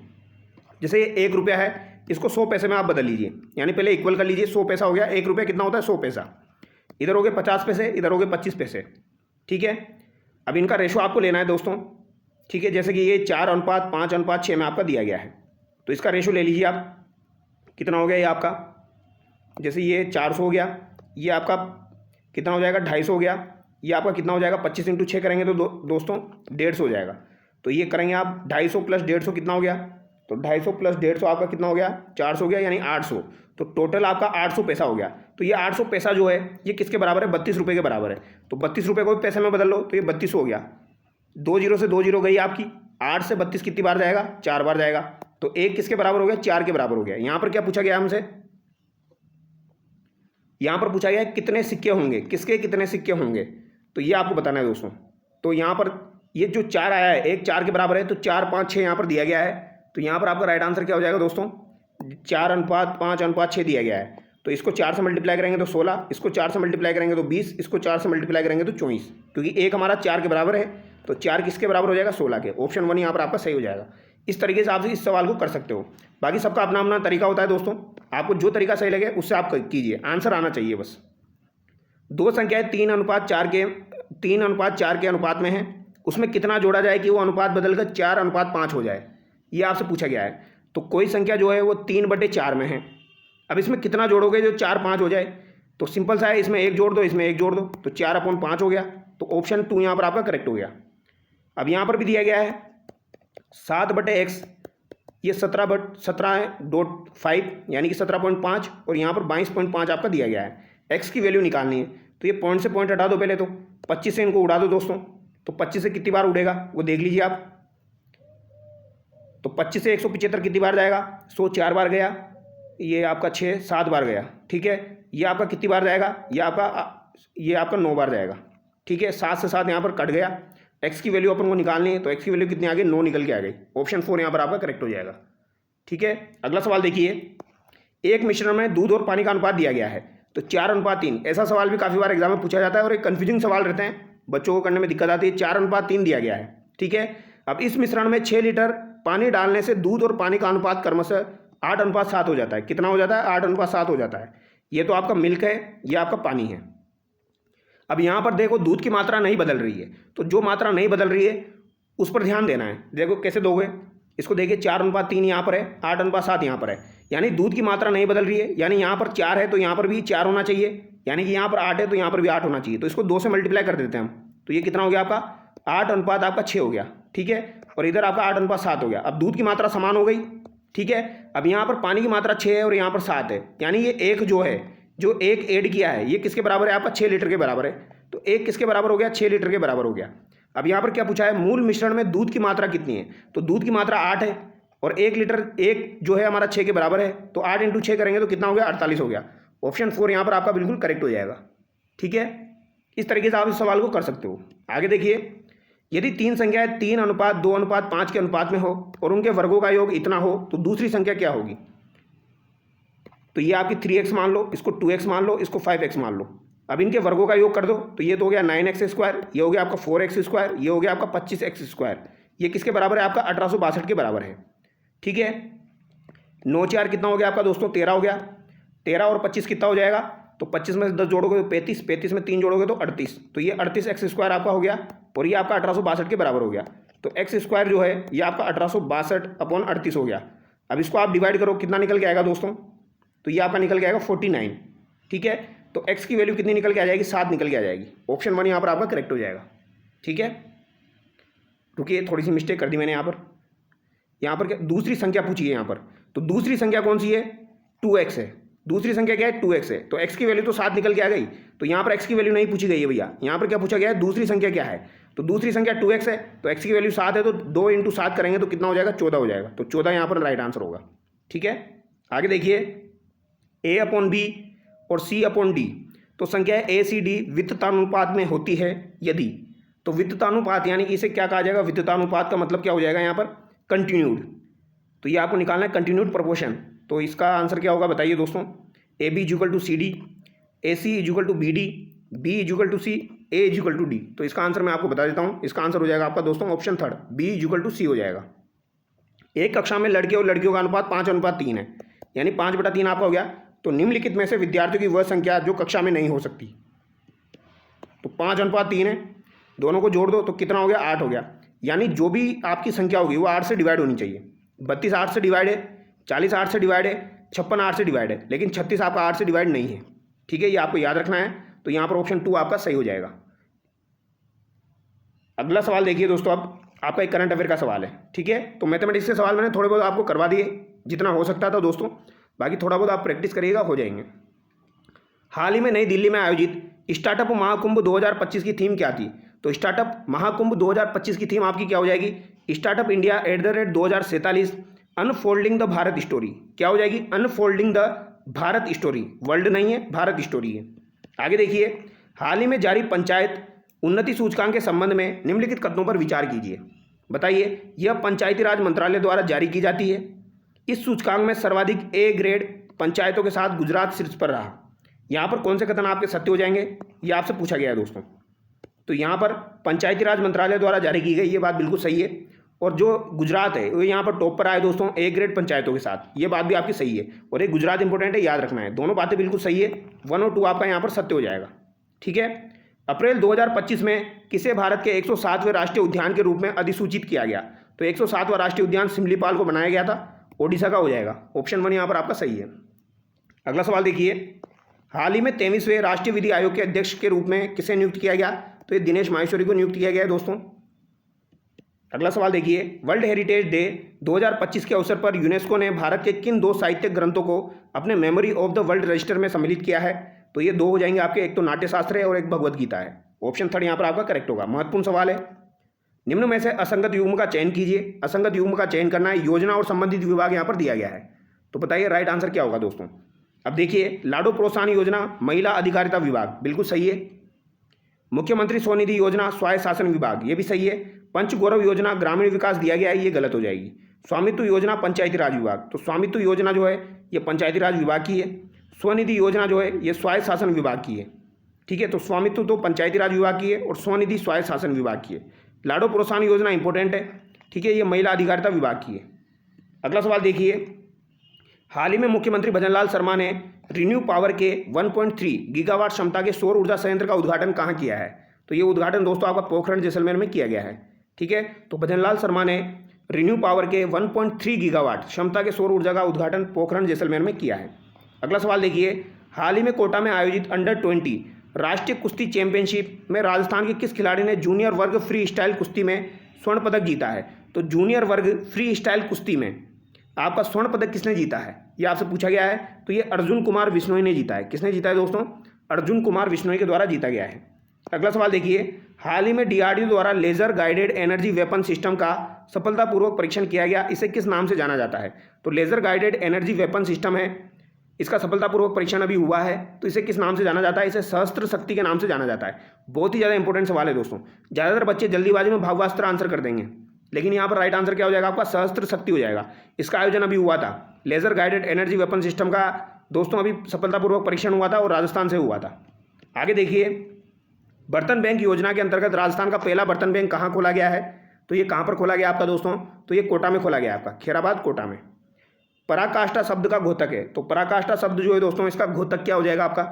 जैसे ये 1 रुपया है, इसको 100 पैसे में आप बदल लीजिए, यानी पहले इक्वल कर लीजिए। 100 पैसा हो गया, 1 रुपया कितना होता है 100 पैसा, इधर हो गए 50 पैसे, इधर हो गए 25 पैसे। ठीक है, अब इनका रेशो आपको लेना है दोस्तों। ठीक है, जैसे कि ये 4:5:6 में आपका दिया गया है, तो इसका रेशो ले लीजिए आप, कितना हो गया ये आपका जैसे ये 400 हो गया, ये आपका कितना हो जाएगा 250 हो गया, ये आपका कितना हो जाएगा 25 × 6 करेंगे तो दोस्तों 150 हो जाएगा। तो ये करेंगे आप 250 + 150 कितना हो गया, तो 250 + 150 आपका कितना हो गया 400 हो गया, यानी 800। तो टोटल आपका 800 पैसा हो गया। तो ये 800 पैसा जो है ये किसके बराबर है, 32 रुपये के बराबर है। तो 32 रुपये को भी पैसे में बदल लो तो ये 32 हो गया। 2 जीरो से 2 जीरो गई आपकी, 8 से 32 कितनी बार जाएगा, 4 बार जाएगा। तो 1 किसके बराबर हो गया, 4 के बराबर हो गया। यहाँ पर क्या पूछा गया हमसे, यहाँ पर पूछा गया है कितने सिक्के होंगे, किसके कितने सिक्के होंगे, तो ये आपको बताना है दोस्तों। तो यहाँ पर ये जो 4 आया है, 1 4 के बराबर है, तो 4 5 6 यहाँ पर दिया गया है। तो यहाँ पर आपका राइट आंसर क्या हो जाएगा दोस्तों, 4:5:6 दिया गया है। तो इसको 4 से मल्टीप्लाई करेंगे तो 16, इसको 4 से मल्टीप्लाई करेंगे तो 20, इसको 4 से मल्टीप्लाई करेंगे तो 24, क्योंकि 1 हमारा 4 के बराबर है। तो 4 किसके बराबर हो जाएगा, 16 के। ऑप्शन 1 यहाँ पर आपका सही हो जाएगा। इस तरीके से आप इस सवाल को कर सकते हो। बाकी सबका अपना अपना तरीका होता है दोस्तों, आपको जो तरीका सही लगे उससे आप कीजिए, आंसर आना चाहिए बस। दो संख्याएं 3:4 के अनुपात में है, उसमें कितना जोड़ा जाए कि वो अनुपात बदलकर 4:5 हो जाए, ये आपसे पूछा गया है। तो कोई संख्या जो है वो 3/4 में है, अब इसमें कितना जोड़ोगे जो 4 5 हो जाए, तो सिंपल सा है, इसमें 1 जोड़ दो, इसमें 1 जोड़ दो, तो 4/5 हो गया। तो ऑप्शन 2 यहाँ पर आपका करेक्ट हो गया। अब यहाँ पर भी दिया गया है 7/x, ये 17.5 यानी कि 17.5, और यहाँ पर 22.5 आपका दिया गया है। x की वैल्यू निकालनी है, तो ये पॉइंट से पॉइंट हटा दो पहले, तो 25 से इनको उड़ा दो दोस्तों। तो 25 से कितनी बार उड़ेगा वो देख लीजिए आप। तो 25 से 175 कितनी बार जाएगा, 100 4 बार गया, ये आपका 6 7 बार गया, ठीक है। ये आपका कितनी बार जाएगा, ये आपका 9 बार जाएगा, ठीक है। 7 से 7 यहाँ पर कट गया। x की वैल्यू अपन को निकालनी है, तो x की वैल्यू कितनी आ गई, 9 निकल के आ गई। ऑप्शन 4 यहाँ पर आपका करेक्ट हो जाएगा, ठीक है। अगला सवाल देखिए, एक मिश्रण में दूध और पानी का अनुपात दिया गया है, तो 4:3। ऐसा सवाल भी काफ़ी बार एग्जाम में पूछा जाता है और एक कन्फ्यूजिंग सवाल रहते हैं, बच्चों को करने में दिक्कत आती है। 4:3 दिया गया है, ठीक है। अब इस मिश्रण में 6 लीटर पानी डालने से दूध और पानी का अनुपात क्रमशः 8:7 हो जाता है। कितना हो जाता है, 8:7 हो जाता है। ये तो आपका मिल्क है, ये आपका पानी है। अब यहाँ पर देखो दूध की मात्रा नहीं बदल रही है, तो जो मात्रा नहीं बदल रही है उस पर ध्यान देना है। देखो कैसे दोगे, इसको देखिए 4:3 यहाँ पर है, 8:7 यहाँ पर है, यानी दूध की मात्रा नहीं बदल रही है, यानी यहाँ पर 4 है तो यहाँ पर भी 4 होना चाहिए, यानी कि यहाँ पर 8 है तो यहाँ पर भी 8 होना चाहिए। तो इसको 2 से मल्टीप्लाई कर देते हैं हम, तो ये कितना हो गया आपका 8:6 हो गया, ठीक है। और इधर आपका 8:7 हो गया। अब दूध की मात्रा समान हो गई, ठीक है। अब यहाँ पर पानी की मात्रा 6 है और यहाँ पर 7 है, यानी ये एक जो है, जो एक ऐड किया है, ये किसके बराबर है आपका 6 लीटर के बराबर है। तो एक किसके बराबर हो गया, 6 लीटर के बराबर हो गया। अब यहाँ पर क्या पूछा है, मूल मिश्रण में दूध की मात्रा कितनी है, तो दूध की मात्रा 8 है और 1 लीटर एक जो है हमारा 6 के बराबर है, तो 8 × 6 करेंगे तो कितना हो गया, 48 हो गया। ऑप्शन 4 यहाँ पर आपका बिल्कुल करेक्ट हो जाएगा, ठीक है। इस तरीके से आप इस सवाल को कर सकते हो। आगे देखिए, यदि 3 संख्याएं 3:2:5 के अनुपात में हो और उनके वर्गों का योग इतना हो, तो दूसरी संख्या क्या होगी। तो ये आपकी 3x मान लो, इसको 2x मान लो, इसको 5x मान लो। अब इनके वर्गों का योग कर दो, तो ये तो हो गया 9x², ये हो गया आपका 4x², ये हो गया आपका 25x²। ये किसके बराबर है आपका 1862 के बराबर है, ठीक है। 9 4 कितना हो गया आपका दोस्तों, 13 हो गया। 13 और 25 कितना हो जाएगा, तो 25 में से 10 जोड़ोगे तो 35, 35 में 3 जोड़ोगे तो 38, तो ये 38x² आपका हो गया और ये आपका 1862 के बराबर हो गया। तो x² जो है ये आपका 1862/38 हो गया। अब इसको आप डिवाइड करो, कितना निकल के आएगा दोस्तों, तो ये आपका निकल के आएगा 49, ठीक है। तो x की वैल्यू कितनी निकल के आ जाएगी, 7 निकल के आ जाएगी। ऑप्शन 1 यहाँ पर आपका करेक्ट हो जाएगा, ठीक है। रुकिए, थोड़ी सी मिस्टेक कर दी मैंने यहाँ पर क्या दूसरी संख्या पूछी है यहाँ पर, तो दूसरी संख्या कौन सी है, 2x है। दूसरी संख्या क्या है, 2x है। तो x की वैल्यू तो 7 निकल के आ गई, तो यहाँ पर x की वैल्यू नहीं पूछी गई है भैया। यहाँ पर क्या पूछा गया है, दूसरी संख्या क्या है, तो दूसरी संख्या 2x है, तो x की वैल्यू 7 है, तो 2 × 7 करेंगे तो कितना हो जाएगा, 14 हो जाएगा। तो 14 यहाँ पर राइट आंसर होगा, ठीक है। आगे देखिए, a/b और c/d, तो संख्या a/c/d वित्ततानुपात में होती है यदि, तो वित्ततानुपात यानी कि इसे क्या कहा जाएगा, वित्ततानुपात का मतलब क्या हो जाएगा यहाँ पर, कंटिन्यूड। तो ये आपको निकालना है कंटिन्यूड प्रोपोर्शन। तो इसका आंसर क्या होगा बताइए दोस्तों, AB = CD, AC = BD, B = C, A = D। तो इसका आंसर मैं आपको बता देता हूँ, इसका आंसर हो जाएगा आपका दोस्तों ऑप्शन 3 B = C हो जाएगा। एक कक्षा में लड़के और लड़कियों का अनुपात 5:3 है, यानी 5/3 आपका हो गया। तो निम्नलिखित में से विद्यार्थियों की वह संख्या जो कक्षा में नहीं हो सकती, तो 5:3 है, दोनों को जोड़ दो तो कितना हो गया, 8 हो गया। यानी जो भी आपकी संख्या होगी वो 8 से डिवाइड होनी चाहिए। 32 8 से डिवाइड है, 40 8 से डिवाइड है, 56 8 से डिवाइड है, लेकिन 36 आपका 8 से डिवाइड नहीं है। ठीक है, ये आपको याद रखना है। तो यहाँ पर ऑप्शन 2 आपका सही हो जाएगा। अगला सवाल देखिए दोस्तों, अब आपका एक करंट अफेयर का सवाल है। ठीक है, तो मैथमेटिक्स के सवाल मैंने थोड़े बहुत आपको करवा दिए जितना हो सकता था दोस्तों, बाकी थोड़ा बहुत आप प्रैक्टिस करिएगा, हो जाएंगे। हाल ही में नई दिल्ली में आयोजित स्टार्टअप महाकुंभ 2025 की थीम क्या थी? तो स्टार्टअप महाकुंभ 2025 की थीम आपकी क्या हो जाएगी? Startup India @2047 unfolding the Bharat story. क्या हो जाएगी? Unfolding the Bharat story. World नहीं है, भारत स्टोरी है। आगे देखिए, हाल ही में जारी पंचायत उन्नति सूचकांक के संबंध में निम्नलिखित कथनों पर विचार कीजिए। बताइए, यह पंचायती राज मंत्रालय द्वारा जारी की जाती है। इस सूचकांक में सर्वाधिक A ग्रेड पंचायतों के साथ गुजरात शीर्ष पर रहा। यहाँ पर कौन से कथन आपके सत्य हो जाएंगे, ये आपसे पूछा गया है दोस्तों। तो यहाँ पर पंचायती राज मंत्रालय द्वारा जारी की गई, ये बात बिल्कुल सही है। और जो गुजरात है वो यहाँ पर टॉप पर आए दोस्तों A ग्रेड पंचायतों के साथ, ये बात भी आपकी सही है। और एक गुजरात इंपॉर्टेंट है, याद रखना है। दोनों बातें बिल्कुल सही है, 1 और 2 आपका यहाँ पर सत्य हो जाएगा। ठीक है, अप्रैल 2025 में किसे भारत के 107वें राष्ट्रीय उद्यान के रूप में अधिसूचित किया गया? तो 107वां राष्ट्रीय उद्यान सिमलीपाल को बनाया गया था, ओडिशा का हो जाएगा। ऑप्शन 1 यहाँ पर आपका सही है। अगला सवाल देखिए, हाल ही में 23वें राष्ट्रीय विधि आयोग के अध्यक्ष के रूप में किसे नियुक्त किया गया? तो ये दिनेश माहेश्वरी को नियुक्त किया गया है दोस्तों। अगला सवाल देखिए, वर्ल्ड हेरिटेज डे 2025 के अवसर पर यूनेस्को ने भारत के किन 2 साहित्यिक ग्रंथों को अपने memory of the world register में सम्मिलित किया है? तो ये 2 हो जाएंगे आपके, एक तो नाट्यशास्त्र है और एक भगवद गीता है। ऑप्शन 3 यहाँ पर आपका करेक्ट होगा। महत्वपूर्ण सवाल है, निम्न में से असंगत युग्म का चयन कीजिए। असंगत युग्म का चयन करना है, योजना और संबंधित विभाग यहाँ पर दिया गया है। तो बताइए राइट आंसर क्या होगा दोस्तों। अब देखिए, लाडो प्रोत्साहन योजना महिला अधिकारिता विभाग, बिल्कुल सही है। मुख्यमंत्री स्वनिधि योजना स्वायत्त शासन विभाग, ये भी सही है। पंच गौरव योजना ग्रामीण विकास दिया गया है, ये गलत हो जाएगी। स्वामित्व योजना पंचायती राज विभाग, तो स्वामित्व योजना जो है ये पंचायती राज विभाग की है। स्वनिधि योजना जो है ये स्वायत्त शासन विभाग की है। ठीक है, तो स्वामित्व तो पंचायती राज विभाग की है और स्वनिधि स्वायत्त शासन विभाग की है। लाडो प्रोत्साहन योजना इंपॉर्टेंट है। ठीक है, ये महिला अधिकारिता विभाग की है। अगला सवाल देखिए, हाल ही में मुख्यमंत्री भजनलाल शर्मा ने रिन्यू पावर के 1.3 गीगावाट क्षमता के सौर ऊर्जा संयंत्र का उद्घाटन कहाँ किया है? तो ये उद्घाटन दोस्तों आपका पोखरण जैसलमेर में किया गया है। ठीक है, तो भजनलाल शर्मा ने रिन्यू पावर के 1.3 गीगावाट क्षमता के सौर ऊर्जा का उद्घाटन पोखरण जैसलमेर में किया है। अगला सवाल देखिए, हाल ही में कोटा में आयोजित अंडर-20 राष्ट्रीय कुश्ती चैंपियनशिप में राजस्थान के किस खिलाड़ी ने जूनियर वर्ग फ्री स्टाइल कुश्ती में स्वर्ण पदक जीता है? तो जूनियर वर्ग फ्री स्टाइल कुश्ती में आपका स्वर्ण पदक किसने जीता है, ये आपसे पूछा गया है। तो ये अर्जुन कुमार बिश्नोई ने जीता है। किसने जीता है दोस्तों? अर्जुन कुमार बिश्नोई के द्वारा जीता गया है। अगला सवाल देखिए, हाल ही में DRDO द्वारा laser guided energy weapon system का सफलतापूर्वक परीक्षण किया गया, इसे किस नाम से जाना जाता है? तो laser guided energy weapon system है, इसका सफलतापूर्वक परीक्षण अभी हुआ है, तो इसे किस नाम से जाना जाता है? इसे सहस्त्र शक्ति के नाम से जाना जाता है। बहुत ही ज़्यादा इंपॉर्टेंट सवाल है दोस्तों। ज़्यादातर बच्चे जल्दीबाजी में भाववास्त्र आंसर कर देंगे, लेकिन यहाँ पर राइट आंसर क्या हो जाएगा आपका? सहस्त्र शक्ति हो जाएगा। इसका आयोजन अभी हुआ था, laser guided energy weapon system का दोस्तों अभी सफलतापूर्वक परीक्षण हुआ था और राजस्थान से हुआ था। आगे देखिए, बर्तन बैंक योजना के अंतर्गत राजस्थान का पहला बर्तन बैंक कहाँ खोला गया है? तो ये कहाँ पर खोला गया आपका दोस्तों? तो ये कोटा में खोला गया आपका, खैराबाद कोटा में। पराकाष्ठा शब्द का घोतक है, तो पराकाष्ठा शब्द जो है दोस्तों इसका घोतक क्या हो जाएगा आपका?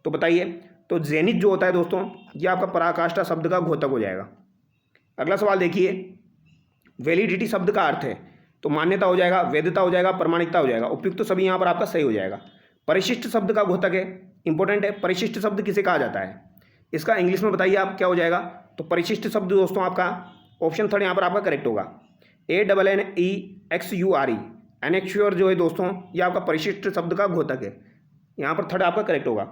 तो बताइए। तो जेनिथ जो होता है दोस्तों ये आपका पराकाष्ठा शब्द का घोतक हो जाएगा। अगला सवाल देखिए, वैलिडिटी शब्द का अर्थ है, तो मान्यता हो जाएगा, वैधता हो जाएगा, प्रमाणिकता हो जाएगा। उपयुक्त तो सभी यहाँ पर आपका सही हो जाएगा। परिशिष्ट शब्द का घोतक है, इंपॉर्टेंट है। परिशिष्ट शब्द किसे कहा जाता है? इसका इंग्लिश में बताइए आप क्या हो जाएगा? तो परिशिष्ट शब्द दोस्तों आपका ऑप्शन 3 यहाँ पर आपका करेक्ट होगा। ANNEXURE, एनेक्श्योर जो है दोस्तों ये आपका परिशिष्ट शब्द का घोतक है। यहाँ पर 3 आपका करेक्ट होगा।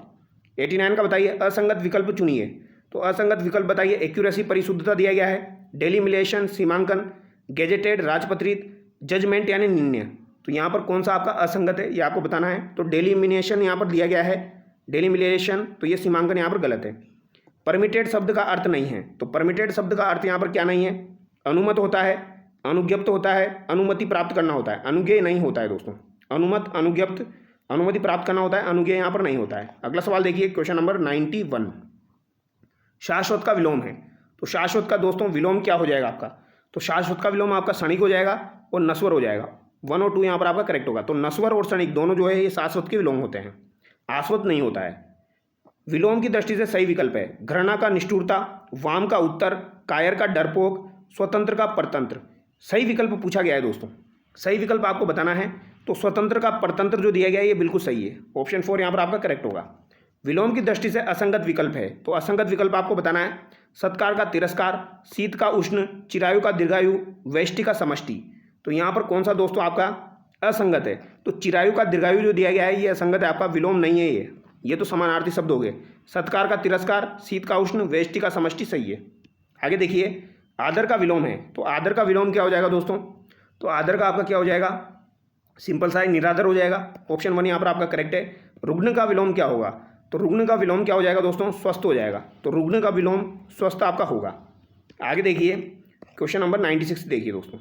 89 का बताइए, असंगत विकल्प चुनिए। तो असंगत विकल्प बताइए, एक्यूरेसी परिशुद्धता दिया गया है, डेलिमिलेशन सीमांकन, गेजेटेड राजपत्रित, जजमेंट यानी निर्णय। तो यहाँ पर कौन सा आपका असंगत है ये आपको बताना है। तो डेलिमिनेशन यहाँ पर दिया गया है, डेलिमिलेशन, तो ये सीमांकन यहाँ पर गलत है। परमिटेड शब्द का अर्थ नहीं है, तो परमिटेड शब्द का अर्थ यहाँ पर क्या नहीं है? अनुमत होता है, अनुज्ञप्त होता है, अनुमति प्राप्त करना होता है, अनुज्ञेय नहीं होता है दोस्तों। अनुमत, अनुज्ञप्त, अनुमति प्राप्त करना होता है, अनुज्ञेय यहाँ पर नहीं होता है। अगला सवाल देखिए, क्वेश्चन नंबर 91, शाश्वत का विलोम है। तो शाश्वत का दोस्तों विलोम क्या हो जाएगा आपका? तो शाश्वत का विलोम आपका क्षणिक हो जाएगा और नश्वर हो जाएगा। 1 और 2 यहाँ पर आपका करेक्ट होगा। तो नश्वर और क्षणिक दोनों जो है ये शाश्वत के विलोम होते हैं, आश्वत नहीं होता है। विलोम की दृष्टि से सही विकल्प है घृणा का निष्ठुरता, वाम का उत्तर, कायर का डरपोक, स्वतंत्र का परतंत्र। सही विकल्प पूछा गया है दोस्तों। सही विकल्प आपको बताना है तो स्वतंत्र का परतंत्र जो दिया गया है ये बिल्कुल सही है, ऑप्शन 4 यहाँ पर आपका करेक्ट होगा। विलोम की दृष्टि से असंगत विकल्प है, तो असंगत विकल्प आपको बताना है। सत्कार का तिरस्कार, शीत का उष्ण, चिरायु का दीर्घायु, वेष्टि का समष्टि। तो यहाँ पर कौन सा दोस्तों आपका असंगत है? तो चिरायु का दीर्घायु जो दिया गया है ये असंगत है, आपका विलोम नहीं है ये तो समानार्थी शब्द हो गए। सत्कार का तिरस्कार, शीत का उष्ण, वेष्टि का समष्टि सही है। आगे देखिए, आदर का विलोम है, तो आदर का विलोम क्या हो जाएगा दोस्तों? तो आदर का आपका क्या हो जाएगा? सिंपल सा निरादर हो जाएगा, ऑप्शन 1 यहाँ पर आपका करेक्ट है। रुग्ण का विलोम क्या होगा? तो रुग्ण का विलोम क्या हो जाएगा दोस्तों? स्वस्थ हो जाएगा, तो रुग्ण का विलोम स्वस्थ आपका होगा। आगे देखिए, क्वेश्चन नंबर 96 देखिए दोस्तों।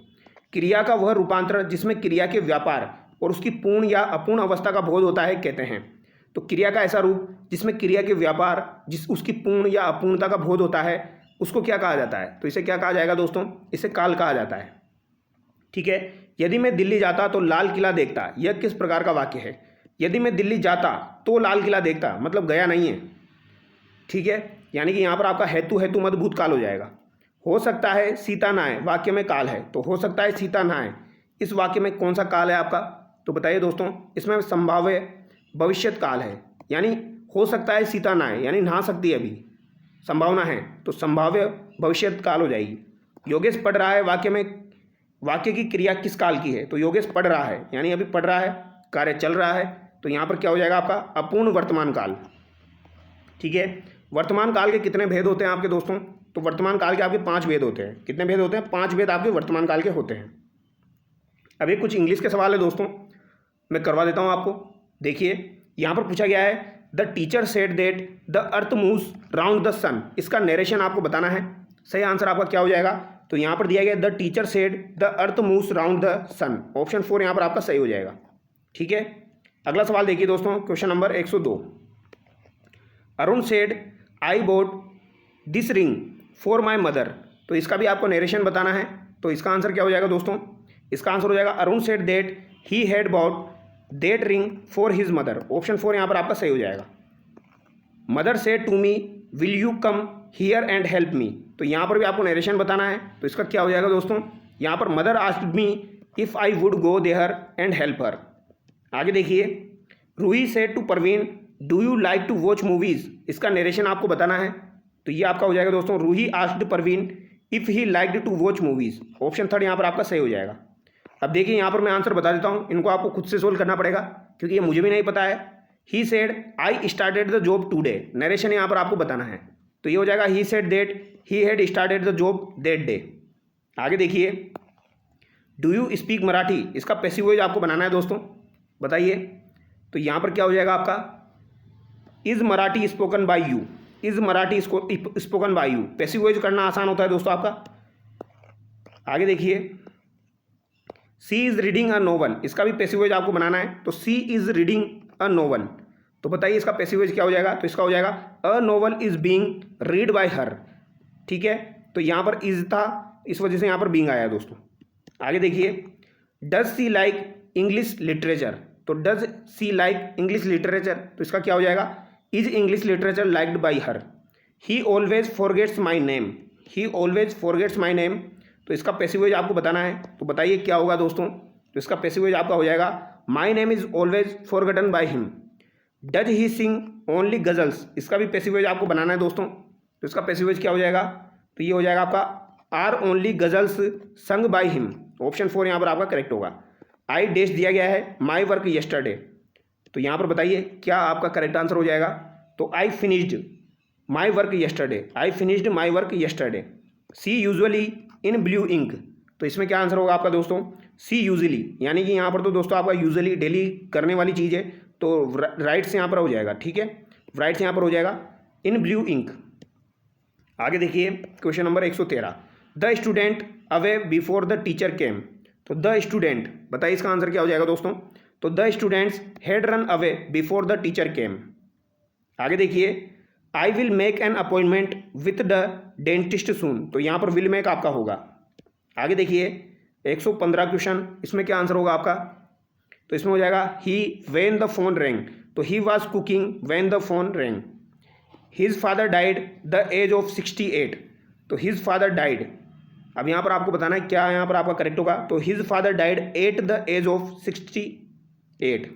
क्रिया का वह रूपांतर जिसमें क्रिया के व्यापार और उसकी पूर्ण या अपूर्ण अवस्था का बोध होता है कहते हैं। तो क्रिया का ऐसा रूप जिसमें क्रिया के व्यापार उसकी पूर्ण या अपूर्णता का बोध होता है उसको क्या कहा जाता है? तो इसे क्या कहा जाएगा दोस्तों? इसे काल कहा जाता है। ठीक है। यदि मैं दिल्ली जाता तो लाल किला देखता, यह किस प्रकार का वाक्य है? यदि मैं दिल्ली जाता तो लाल किला देखता, मतलब गया नहीं है। ठीक है, यानी कि यहाँ पर आपका हेतु हेतु मत भूतकाल हो जाएगा। हो सकता है सीता ना आए, वाक्य में काल है, तो हो सकता है सीता ना आए, इस वाक्य में कौन सा काल है आपका? तो बताइए दोस्तों, इसमें संभाव्य भविष्यत काल है, यानी हो सकता है सीता ना आए, यानी नहा सकती है, अभी संभावना है, तो संभाव्य भविष्यत काल हो जाएगी। योगेश पढ़ रहा है, वाक्य में वाक्य की क्रिया किस काल की है? तो योगेश पढ़ रहा है, यानी अभी पढ़ रहा है, कार्य चल रहा है, तो यहाँ पर क्या हो जाएगा आपका? अपूर्ण वर्तमान काल। ठीक है। वर्तमान काल के कितने भेद होते हैं आपके दोस्तों? तो वर्तमान काल के आपके 5 भेद होते हैं। कितने भेद होते हैं? 5 भेद आपके वर्तमान काल के होते हैं। अभी कुछ इंग्लिश के सवाल है दोस्तों, मैं करवा देता हूँ आपको। देखिए, यहाँ पर पूछा गया है the teacher said that the earth moves round the sun. इसका नरेशन आपको बताना है। सही आंसर आपका क्या हो जाएगा? तो यहाँ पर दिया गया the teacher said the earth moves round the sun, option 4 यहाँ पर आपका सही हो जाएगा। ठीक है। अगला सवाल देखिए दोस्तों, question number 102। Arun said I boat this ring for my mother. तो इसका भी आपको नरेशन बताना है। तो इसका आंसर क्या हो जाएगा दोस्तों? इसका आंसर हो जाएगा Arun said that he had bought that ring for his mother, option 4 यहाँ पर आपका सही हो जाएगा। Mother said to me will you come here and help me. तो यहाँ पर भी आपको नरेशन बताना है। तो इसका क्या हो जाएगा दोस्तों? यहाँ पर mother asked me if I would go there and help her. आगे देखिए, Ruhi said to Parveen do you like to watch movies. इसका नरेशन आपको बताना है। तो ये आपका हो जाएगा दोस्तों, Ruhi asked Parveen if he liked to watch movies, option 3 यहाँ पर आपका सही हो जाएगा। अब देखिए, यहाँ पर मैं आंसर बता देता हूँ, इनको आपको खुद से सोल्व करना पड़ेगा क्योंकि ये मुझे भी नहीं पता है। He said I started the job today, narration यहाँ पर आपको बताना है। तो ये हो जाएगा he said that he had started the job that day. आगे देखिए, डू यू स्पीक मराठी, इसका पैसिव वॉइस आपको बनाना है दोस्तों, बताइए। तो यहाँ पर क्या हो जाएगा आपका? Is Marathi spoken by you, is Marathi spoken by you, passive voice करना आसान होता है दोस्तों आपका। आगे देखिए, सी इज़ रीडिंग अ नोवल, इसका भी पैसिव वॉइस आपको बनाना है। तो सी इज़ रीडिंग अ नोवल, तो बताइए इसका पैसिव वॉइस क्या हो जाएगा? तो इसका हो जाएगा a novel is being read by हर। ठीक है, तो यहाँ पर इज़ था, इस वजह से यहाँ पर बीइंग आया दोस्तों। आगे देखिए, does she like English literature, तो does she like English literature, तो इसका क्या हो जाएगा? Is English literature liked by her. He always forgets my name, he always forgets my name, तो इसका पैसिव वॉइस आपको बताना है। तो बताइए क्या होगा दोस्तों? तो इसका पैसिव वॉइस आपका हो जाएगा my name is always forgotten by him. Does he sing only ghazals, इसका भी पैसिव वॉइस आपको बनाना है दोस्तों। तो इसका पैसिव वॉइस क्या हो जाएगा? तो ये हो जाएगा आपका आर ओनली गजल्स संग बाई हिम, ऑप्शन 4 यहाँ पर आपका करेक्ट होगा। आई डैश दिया गया है माई वर्क येस्टरडे, तो यहाँ पर बताइए क्या आपका करेक्ट आंसर हो जाएगा? तो I finished my work yesterday, I finished my work yesterday. She usually in blue ink, तो इसमें क्या आंसर होगा आपका दोस्तों? सी यूजली, यानी कि यहाँ पर तो दोस्तों आपका यूजली डेली करने वाली चीज़ है, तो राइट से यहाँ पर हो जाएगा। ठीक है, राइट से यहाँ पर हो जाएगा इन ब्लू इंक। आगे देखिए, question number 113। The student away before the teacher came, तो द स्टूडेंट, बताइए इसका आंसर क्या हो जाएगा दोस्तों? तो the students had run away before the teacher came. आगे देखिए, I will make an appointment with the dentist soon, तो यहाँ पर विल मेक आपका होगा। आगे देखिए, 115 क्वेश्चन, इसमें क्या आंसर होगा आपका? तो इसमें हो जाएगा he when the phone rang, तो he was cooking when the phone rang. His father died the age of 68, तो हिज फादर डाइड, अब यहाँ पर आपको बताना है क्या यहाँ पर आपका करेक्ट होगा? तो his father died at the age of 8।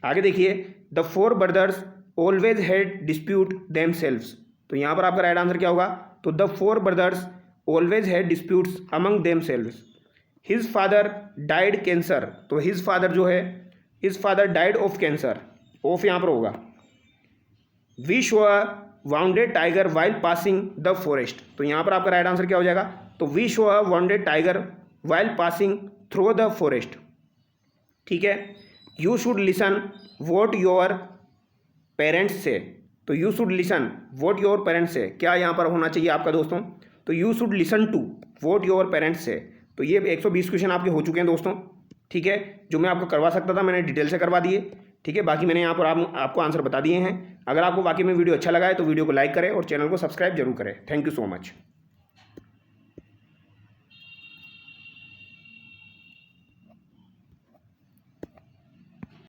आगे देखिए, the 4 brothers always had dispute themselves. तो यहाँ पर आपका राइट आंसर क्या होगा? तो the 4 brothers always had disputes among themselves. His father died cancer. तो हिज फादर जो है, his father died of cancer, of यहाँ पर होगा। We show a wounded tiger while passing the forest. तो यहाँ पर आपका राइट आंसर क्या हो जाएगा? तो we show a wounded tiger while passing through the forest. ठीक है। You should listen what your parents say. तो you should listen what your parents say, क्या यहाँ पर होना चाहिए आपका दोस्तों? तो you should listen to what your parents say. तो ये 120 क्वेश्चन आपके हो चुके हैं दोस्तों। ठीक है, जो मैं आपको करवा सकता था मैंने डिटेल से करवा दिए। ठीक है, बाकी मैंने यहाँ पर आपको आंसर बता दिए हैं। अगर आपको वाकई में वीडियो अच्छा लगा है तो वीडियो को लाइक करें और चैनल को सब्सक्राइब जरूर करें। Thank you so much.